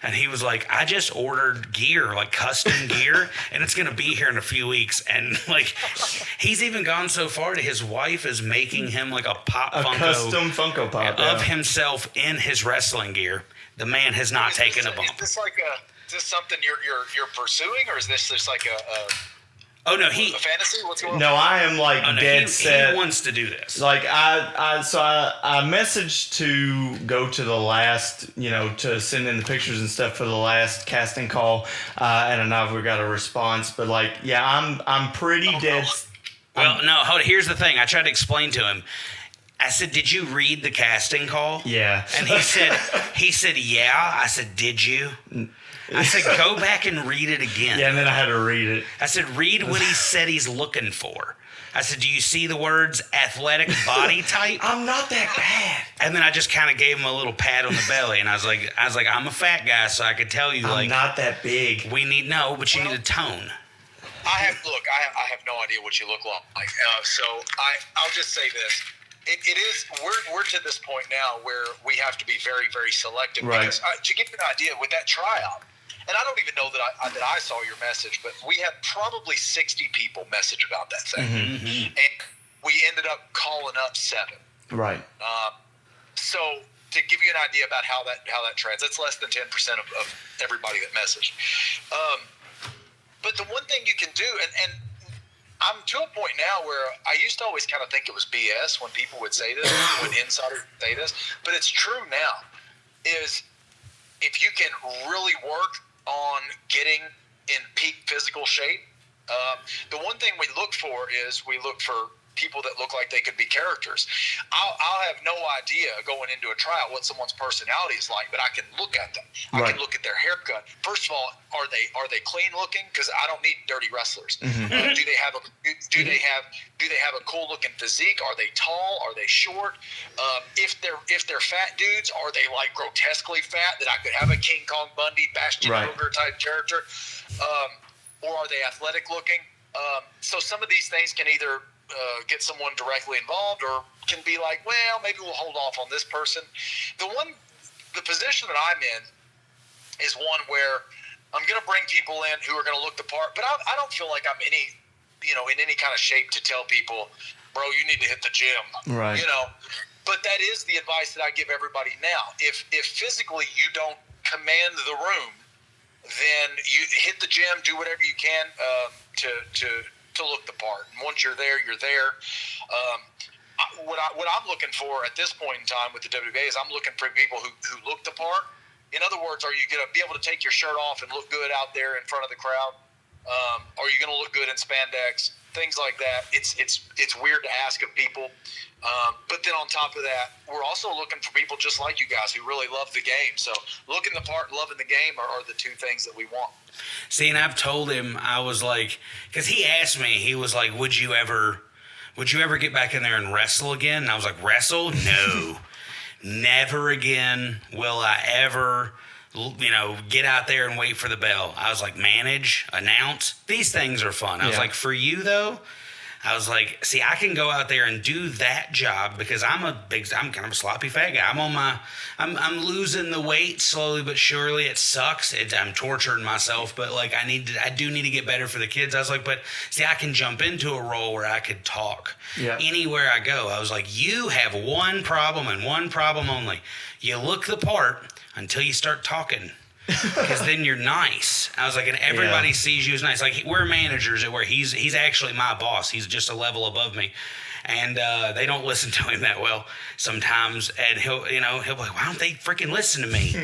S3: And he was like, I just ordered gear, like custom gear, and it's going to be here in a few weeks. And, like, he's even gone so far to his wife is making him, like, a
S4: custom Funko Pop
S3: of himself in his wrestling gear. The man has not taken a bump.
S5: Is this something you're pursuing, or is this just like a
S3: Oh no,
S5: a fantasy? What's going on?
S4: No, I am like dead set.
S3: He wants to do this.
S4: Like I messaged to go to the last, you know, to send in the pictures and stuff for the last casting call, and I know we got a response. But, like, yeah, I'm pretty dead.
S3: Well, no, hold on. Here's the thing. I tried to explain to him. I said, did you read the casting call?
S4: Yeah.
S3: And he said, yeah. I said, did you? I said, go back and read it again.
S4: Yeah, and then I had to read it.
S3: I said, read what he said he's looking for. I said, do you see the words athletic body type?
S4: I'm not that bad.
S3: And then I just kind of gave him a little pat on the belly, and I was like, I'm a fat guy, so I could tell you,
S4: I'm not that big.
S3: We need but you need a tone.
S5: I have no idea what you look like. So I'll just say this. It is. We're to this point now where we have to be very, very selective.
S4: Right.
S5: Because to give you an idea, with that tryout, and I don't even know that I saw your message, but we had probably 60 people message about that thing, and we ended up calling up 7.
S4: Right.
S5: So to give you an idea about how that trends, that's less than 10% of everybody that messaged. But the one thing you can do, and I'm to a point now where I used to always kind of think it was BS when people would say this, when insiders would say this, but it's true now, is if you can really work on getting in peak physical shape, the one thing we look for is we look for people that look like they could be characters. I'll have no idea going into a tryout what someone's personality is like, but I can look at them. I can look at their haircut. First of all, are they clean looking? Because I don't need dirty wrestlers. Do they have a cool looking physique? Are they tall? Are they short? If they're fat dudes, are they like grotesquely fat that I could have a King Kong Bundy, Bastion Booger type character? Or are they athletic looking? So some of these things can either get someone directly involved, or can be like, well, maybe we'll hold off on this person. The position that I'm in is one where I'm going to bring people in who are going to look the part, but I don't feel like I'm in any kind of shape to tell people, bro, you need to hit the gym.
S4: Right.
S5: But that is the advice that I give everybody now. If physically you don't command the room, then you hit the gym, do whatever you can to look the part. And once you're there, you're there. What I'm looking for at this point in time with the WBA is I'm looking for people who look the part. In other words, are you going to be able to take your shirt off and look good out there in front of the crowd? Are you going to look good in spandex? Things like that. It's weird to ask of people. But then on top of that, we're also looking for people just like you guys who really love the game. So looking the part, loving the game are the two things that we want.
S3: See, and I've told him, I was like, because he asked me, he was like, would you ever get back in there and wrestle again? And I was like, wrestle? No. Never again will I ever, get out there and wait for the bell. I was like, manage, announce, these things are fun. I was like, for you though, I was like, see, I can go out there and do that job because I'm kind of a sloppy fat guy. I'm losing the weight slowly but surely. It sucks. I'm torturing myself, but like I do need to get better for the kids. I was like, but see, I can jump into a role where I could talk anywhere I go. I was like, you have one problem and one problem only. You look the part until you start talking. Because then you're nice. I was like, and everybody sees you as nice. Like, we're managers at where he's actually my boss. He's just a level above me. And they don't listen to him that well sometimes. And he'll be like, why don't they freaking listen to me?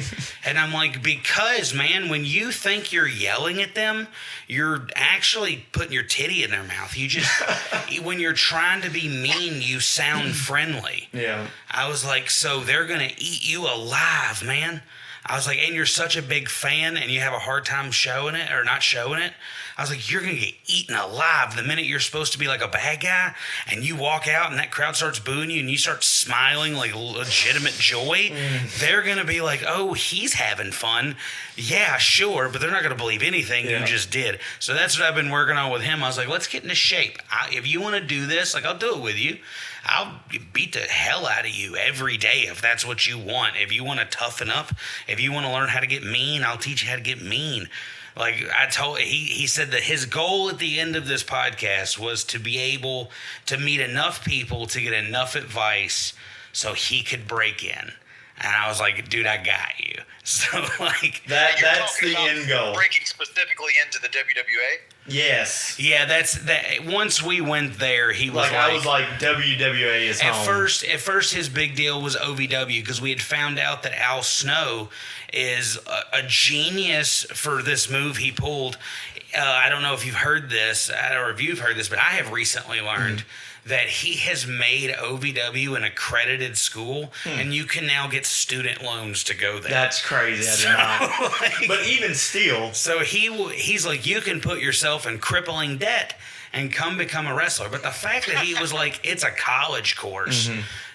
S3: And I'm like, because, man, when you think you're yelling at them, you're actually putting your titty in their mouth. You just, when you're trying to be mean, you sound friendly. Yeah. I was like, so they're going to eat you alive, man. I was like, and you're such a big fan and you have a hard time showing it or not showing it. I was like, you're going to get eaten alive the minute you're supposed to be like a bad guy and you walk out and that crowd starts booing you and you start smiling like legitimate joy. They're going to be like, oh, he's having fun. Yeah, sure. But they're not going to believe anything you just did. So that's what I've been working on with him. I was like, let's get into shape. If you want to do this, like, I'll do it with you. I'll beat the hell out of you every day if that's what you want. If you want to toughen up, if you want to learn how to get mean, I'll teach you how to get mean. Like he said that his goal at the end of this podcast was to be able to meet enough people to get enough advice so he could break in. And I was like, dude, I got you. So like
S4: that's the end goal.
S5: Breaking specifically into the WWA?
S4: Yes.
S3: Yeah, that's that. Once we went there, he was like,
S4: I was like, WWA is home.
S3: At first, his big deal was OVW because we had found out that Al Snow is a genius for this move he pulled. I don't know if you've heard this or if you've heard this, but I have recently learned that he has made OVW an accredited school, and you can now get student loans to go there.
S4: That's crazy. I did not.
S3: Like,
S4: but even still.
S3: So he's like, you can put yourself in crippling debt and come become a wrestler. But the fact that he was like, it's a college course.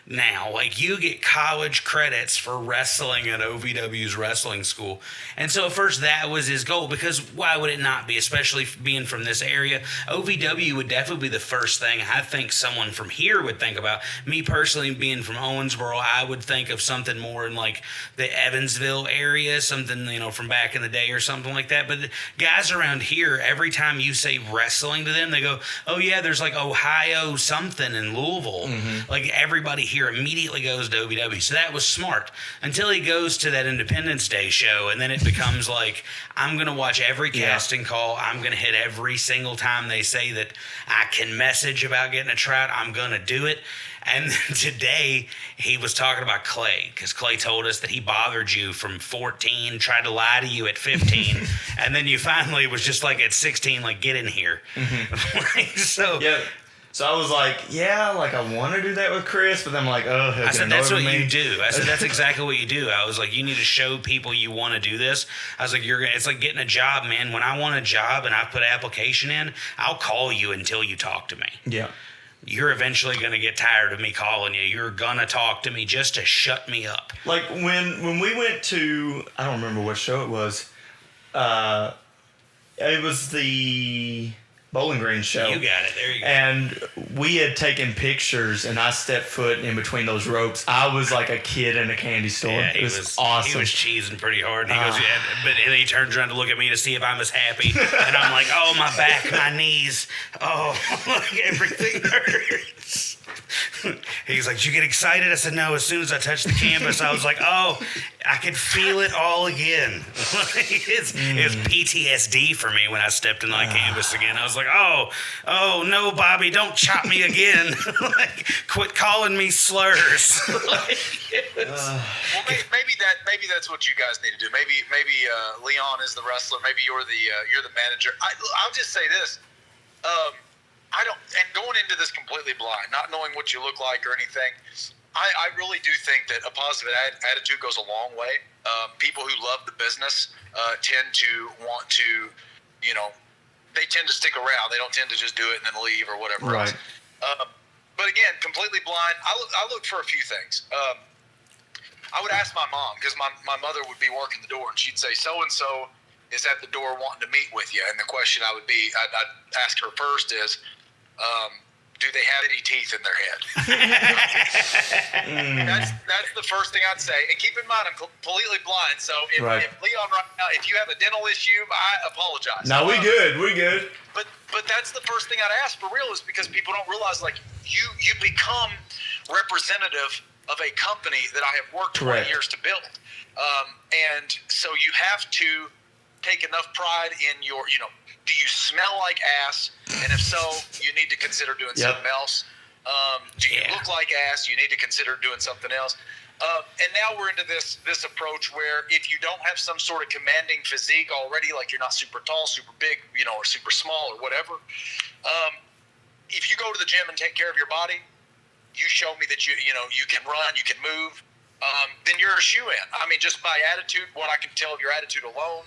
S3: now. Like, you get college credits for wrestling at OVW's wrestling school. And so at first that was his goal, because why would it not be, especially being from this area? OVW would definitely be the first thing I think someone from here would think about. Me personally, being from Owensboro, I would think of something more in like the Evansville area, something, from back in the day or something like that. But the guys around here, every time you say wrestling to them, they go, oh yeah, there's like Ohio something in Louisville. Like, everybody here immediately goes to OVW. So that was smart, until he goes to that Independence Day show, and then it becomes like, I'm going to watch every casting call. I'm going to hit every single time they say that I can message about getting a tryout. I'm going to do it. And today he was talking about Clay, because Clay told us that he bothered you from 14, tried to lie to you at 15, and then you finally was just like at 16, like, get in here. So
S4: Yeah. So I was like, I want to do that with Chris, but I'm like, oh, he'll
S3: I
S4: get
S3: said,
S4: annoyed
S3: that's
S4: with
S3: what
S4: me.
S3: you do. I said, that's exactly what you do. I was like, you need to show people you want to do this. I was like, it's like getting a job, man. When I want a job and I put an application in, I'll call you until you talk to me.
S4: Yeah.
S3: You're eventually going to get tired of me calling you. You're going to talk to me just to shut me up.
S4: Like when we went to, I don't remember what show it was. It was the Bowling Green show.
S3: You got it. There you go.
S4: And we had taken pictures, and I stepped foot in between those ropes. I was like a kid in a candy store.
S3: Yeah,
S4: it was awesome.
S3: He was cheesing pretty hard. And he goes, but and then he turns around to look at me to see if I'm as happy. And I'm like, oh, my back, my knees. Oh, like, everything hurts. He's like, did you get excited? I said, no. As soon as I touched the canvas, I was like, oh, I could feel it all again. It was PTSD for me when I stepped in that canvas again. I was like, oh, no, Bobby, don't chop me again. Like, quit calling me slurs.
S5: Well, maybe that's what you guys need to do. Maybe Leon is the wrestler. Maybe you're the manager. I'll just say this. And going into this completely blind, not knowing what you look like or anything, I really do think that a positive attitude goes a long way. People who love the business tend to want to, they tend to stick around. They don't tend to just do it and then leave or whatever else. But again, completely blind, I look for a few things. I would ask my mom, because my mother would be working the door, and she'd say, so-and-so is at the door wanting to meet with you. And the question I'd ask her first is, do they have any teeth in their head? That's the first thing I'd say. And keep in mind, I'm completely blind. So if Leon, right now, if you have a dental issue, I apologize.
S4: No, we good. We good.
S5: But that's the first thing I'd ask for real, is because people don't realize, like, you become representative of a company that I have worked 20 years to build. And so you have to take enough pride in your, do you smell like ass? And if so, you need to consider doing something else. Do you look like ass? You need to consider doing something else. And now we're into this approach where if you don't have some sort of commanding physique already, like you're not super tall, super big, or super small or whatever, if you go to the gym and take care of your body, you show me that you can run, you can move, then you're a shoe-in. I mean, just by attitude, what I can tell of your attitude alone,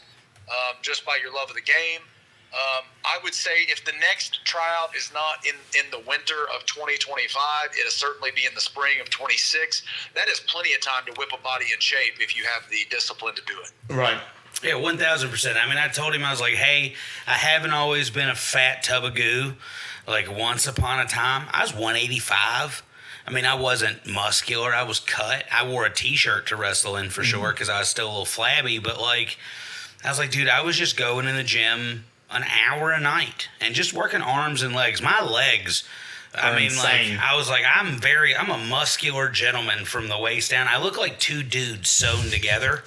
S5: just by your love of the game. I would say if the next tryout is not in the winter of 2025, it'll certainly be in the spring of 26. That is plenty of time to whip a body in shape if you have the discipline to do it.
S4: Right.
S3: Yeah, 1,000%. I mean, I told him, I was like, hey, I haven't always been a fat tub of goo. Like, once upon a time, I was 185. I mean, I wasn't muscular. I was cut. I wore a T-shirt to wrestle in for sure, because I was still a little flabby. But, like, I was like, dude, I was just going in the gym an hour a night and just working arms and legs. My legs, I mean,
S4: insane.
S3: like, I was like, I'm a muscular gentleman from the waist down. I look like two dudes sewn together.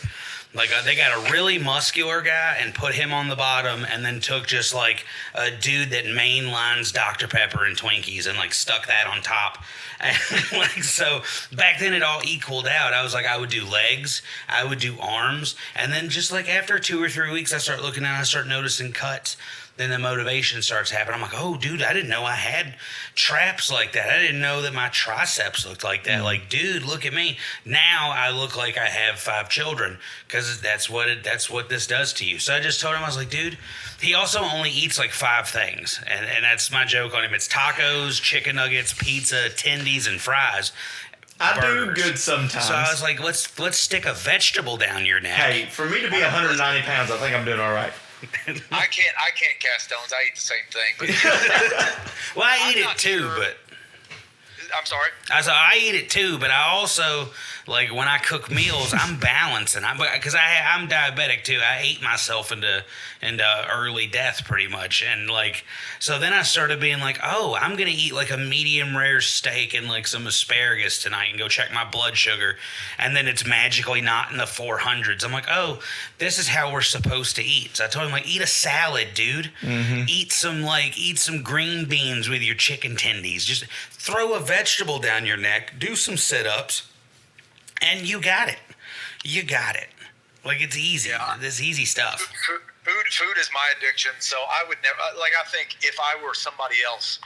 S3: Like, they got a really muscular guy and put him on the bottom, and then took just like a dude that mainlines Dr. Pepper and Twinkies and like stuck that on top. And like, so back then it all equaled out. I was like, I would do legs, I would do arms, and then just like after 2 or 3 weeks, I start looking and I start noticing cuts. Then the motivation starts happening. I'm like, oh, dude, I didn't know I had traps like that. I didn't know that my triceps looked like that. Like, dude, look at me. Now I look like I have 5 children, because that's what this does to you. So I just told him, I was like, dude, he also only eats like 5 things. And that's my joke on him. It's tacos, chicken nuggets, pizza, tendies, and fries.
S4: I do
S3: burgers.
S4: good sometimes.
S3: So I was like, let's stick a vegetable down your neck.
S4: Hey, for me to be 190 pounds, I think I'm doing all right.
S5: I can't cast stones. I eat the same thing. But
S3: Well, I eat
S5: I'm
S3: it
S5: not
S3: too,
S5: sure.
S3: but
S5: I'm sorry.
S3: I eat it too, but I also, like, when I cook meals, I'm balancing. Because I'm diabetic too. I ate myself into early death pretty much, and like, so then I started being like, oh, I'm gonna eat like a medium rare steak and like some asparagus tonight, and go check my blood sugar, and then it's magically not in the 400s. I'm like, oh, this is how we're supposed to eat. So I told him, like, eat a salad, dude. Eat some green beans with your chicken tendies. Just throw a vegetable down your neck, do some sit-ups, and you got it. You got it. Like, it's easy.
S5: Yeah.
S3: This easy stuff.
S5: Food is my addiction. So I would never, like, I think if I were somebody else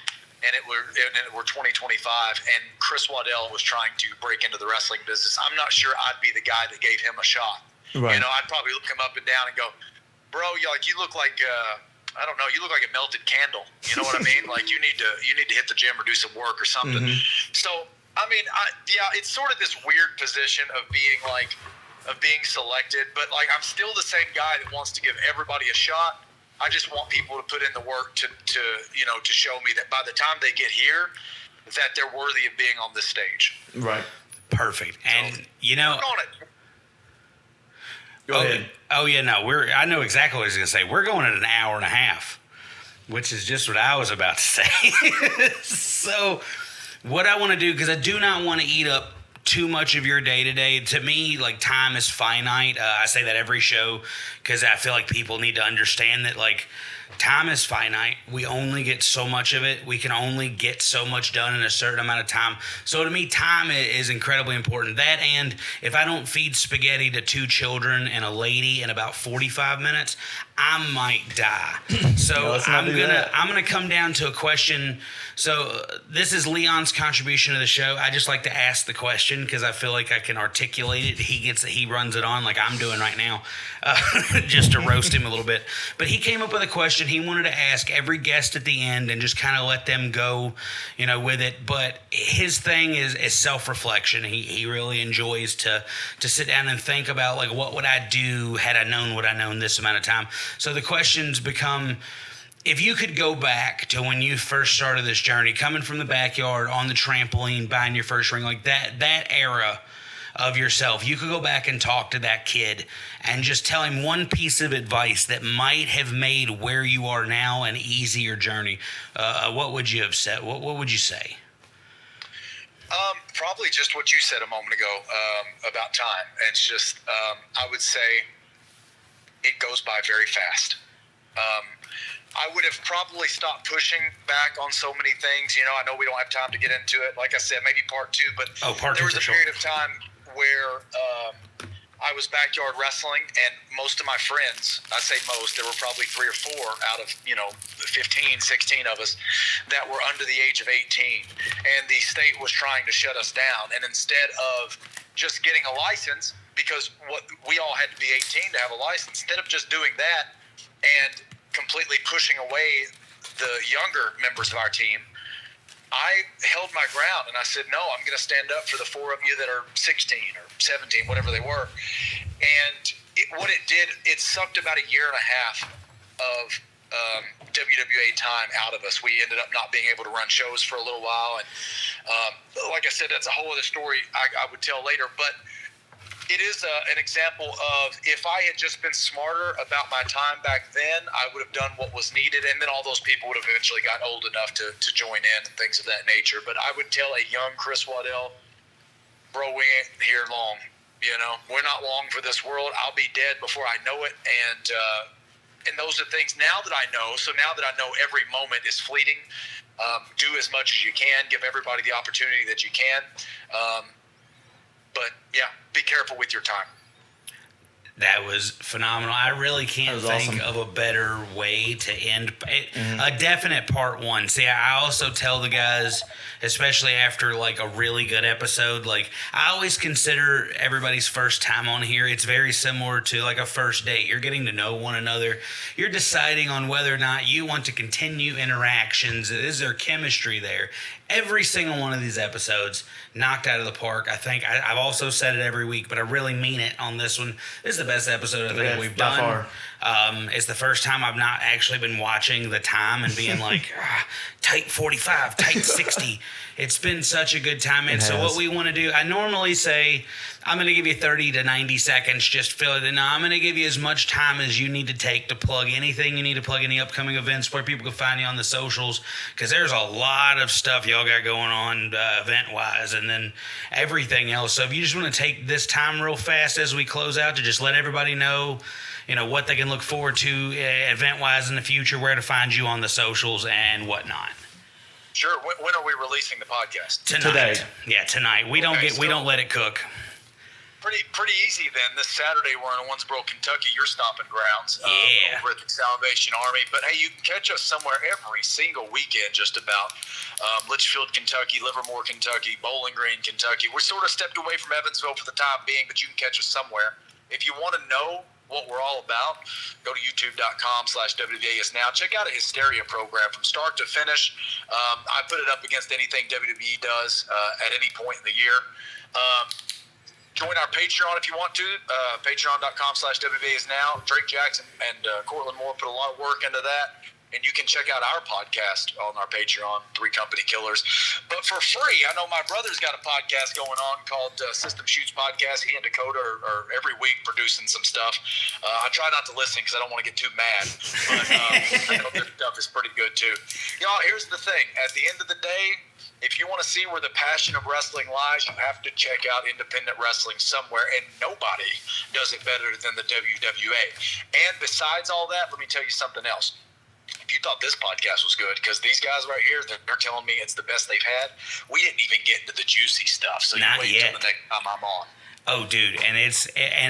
S5: and it were 2025 and Chris Waddell was trying to break into the wrestling business, I'm not sure I'd be the guy that gave him a shot.
S4: Right.
S5: You know, I'd probably look him up and down and go, bro, you look like I don't know, you look like a melted candle. You know what I mean? Like, you need to hit the gym or do some work or something. So I mean, it's sort of this weird position of being selected, but like, I'm still the same guy that wants to give everybody a shot. I just want people to put in the work to show me that by the time they get here, that they're worthy of being on this stage.
S4: Right.
S3: Perfect. And you know,
S5: Work on it.
S4: Go ahead.
S3: Oh yeah, no, I know exactly what I was gonna say. We're going at an hour and a half, which is just what I was about to say. So what I want to do, because I do not want to eat up too much of your day to day. To me, like, time is finite. I say that every show because I feel like people need to understand that, like, time is finite. We only get so much of it. We can only get so much done in a certain amount of time. So to me, time is incredibly important. That, and if I don't feed spaghetti to 2 children and a lady in about 45 minutes, I might die. So I'm gonna come down to a question. So this is Leon's contribution to the show. I just like to ask the question because I feel like I can articulate it. He runs it on like I'm doing right now, just to roast him a little bit. But he came up with a question he wanted to ask every guest at the end and just kind of let them go, with it. But his thing is self-reflection. He really enjoys to sit down and think about, like, what would I do had I known what I known this amount of time. So the questions become, if you could go back to when you first started this journey, coming from the backyard on the trampoline, buying your first ring, like that era of yourself, you could go back and talk to that kid and just tell him one piece of advice that might have made where you are now an easier journey. What would you have said? What would you say?
S5: Probably just what you said a moment ago about time. It's just, I would say it goes by very fast. I would have probably stopped pushing back on so many things. I know we don't have time to get into it. Like I said, maybe part 2, but there was a period of time where I was backyard wrestling, and most of my friends, I say most, there were probably 3 or 4 out of 15, 16 of us that were under the age of 18, and the state was trying to shut us down. And instead of just getting a license, because we all had to be 18 to have a license, instead of just doing that and completely pushing away the younger members of our team, I held my ground and I said, no, I'm going to stand up for the 4 of you that are 16 or 17, whatever they were. And what it did, it sucked about a year and a half of WWA time out of us. We ended up not being able to run shows for a little while. And like I said, that's a whole other story I would tell later. But it is an example of, if I had just been smarter about my time back then, I would have done what was needed, and then all those people would have eventually got old enough to join in and things of that nature. But I would tell a young Chris Waddell, bro, we ain't here long. We're not long for this world. I'll be dead before I know it. And those are things now that I know. So now that I know every moment is fleeting, do as much as you can, give everybody the opportunity that you can. But yeah, be careful with your time.
S3: That was phenomenal. I really can't think
S4: awesome.
S3: of a better way to end a definite part one. See, I also tell the guys, especially after like a really good episode, like I always consider everybody's first time on here. It's very similar to like a first date. You're getting to know one another. You're deciding on whether or not you want to continue interactions. Is there chemistry there? Every single one of these episodes knocked out of the park. I think I've also said it every week, but I really mean it on this one. This is the best episode I think we've
S4: by
S3: done.
S4: far.
S3: It's the first time I've not actually been watching the time and being like, tight 45, tight 60. It's been such a good time. And so what we want to do, I normally say, I'm going to give you 30 to 90 seconds, just fill it in. Now, I'm going to give you as much time as you need to take to plug anything you need to plug, any upcoming events, where people can find you on the socials, because there's a lot of stuff y'all got going on event-wise and then everything else. So if you just want to take this time real fast as we close out to just let everybody know, what they can look forward to event-wise in the future, where to find you on the socials and whatnot.
S5: Sure. When are we releasing the podcast?
S3: Tonight.
S4: Today.
S3: Yeah, tonight. We don't let it cook.
S5: Pretty easy then. This Saturday we're in Owensboro, Kentucky, your stomping grounds, over at the Salvation Army. But hey, you can catch us somewhere every single weekend, just about. Litchfield, Kentucky, Livermore, Kentucky, Bowling Green, Kentucky. We're sort of stepped away from Evansville for the time being, but you can catch us somewhere. If you want to know what we're all about, go to youtube.com/WWA is now. Check out a Hysteria program from start to finish. I put it up against anything WWE does at any point in the year. Join our Patreon if you want to. Patreon.com/WWA is now. Drake Jackson and Cortland Moore put a lot of work into that. And you can check out our podcast on our Patreon, Three Company Killers. But for free, I know my brother's got a podcast going on called System Shoots Podcast. He and Dakota are every week producing some stuff. I try not to listen because I don't want to get too mad. But I know their stuff is pretty good too. Y'all, here's the thing. At the end of the day, if you want to see where the passion of wrestling lies, you have to check out independent wrestling somewhere, and nobody does it better than the WWA. And besides all that, let me tell you something else. If you thought this podcast was good, because these guys right here, they're telling me it's the best they've had, we didn't even get into the juicy stuff. So
S3: Not
S5: you wait
S3: yet.
S5: until the next time I'm on.
S3: Oh, dude, and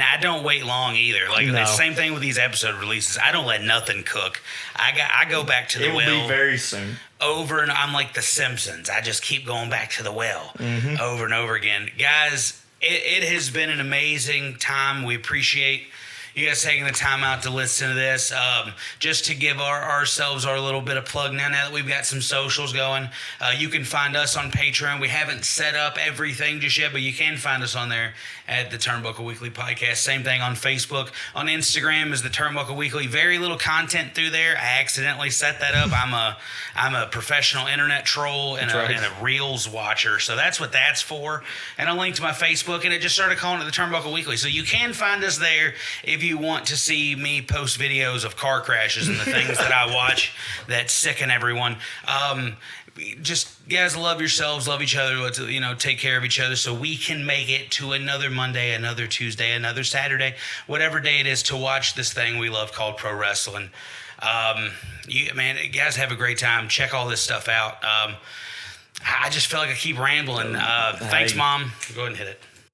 S3: I don't wait long either. Like the same thing with these episode releases. I don't let nothing cook. I go back to the
S4: It will
S3: well
S4: be very soon.
S3: over, and I'm like the Simpsons. I just keep going back to the well over and over again, guys. It has been an amazing time. We appreciate you guys taking the time out to listen to this. Just to give ourselves our little bit of plug now that we've got some socials going. You can find us on Patreon. We haven't set up everything just yet, but you can find us on there at the Turnbuckle Weekly Podcast. Same thing on Facebook. On Instagram is the Turnbuckle Weekly. Very little content through there. I accidentally set that up. I'm a professional internet troll and a Reels watcher, so that's what that's for. And I linked to my Facebook, and it just started calling it the Turnbuckle Weekly. So you can find us there if you want to see me post videos of car crashes and the things that I watch that sicken everyone. Just guys, love yourselves, love each other, take care of each other so we can make it to another Monday, another Tuesday, another Saturday, whatever day it is to watch this thing we love called pro wrestling. Guys, have a great time. Check all this stuff out. I just feel like I keep rambling. Thanks, Mom. Go ahead and hit it.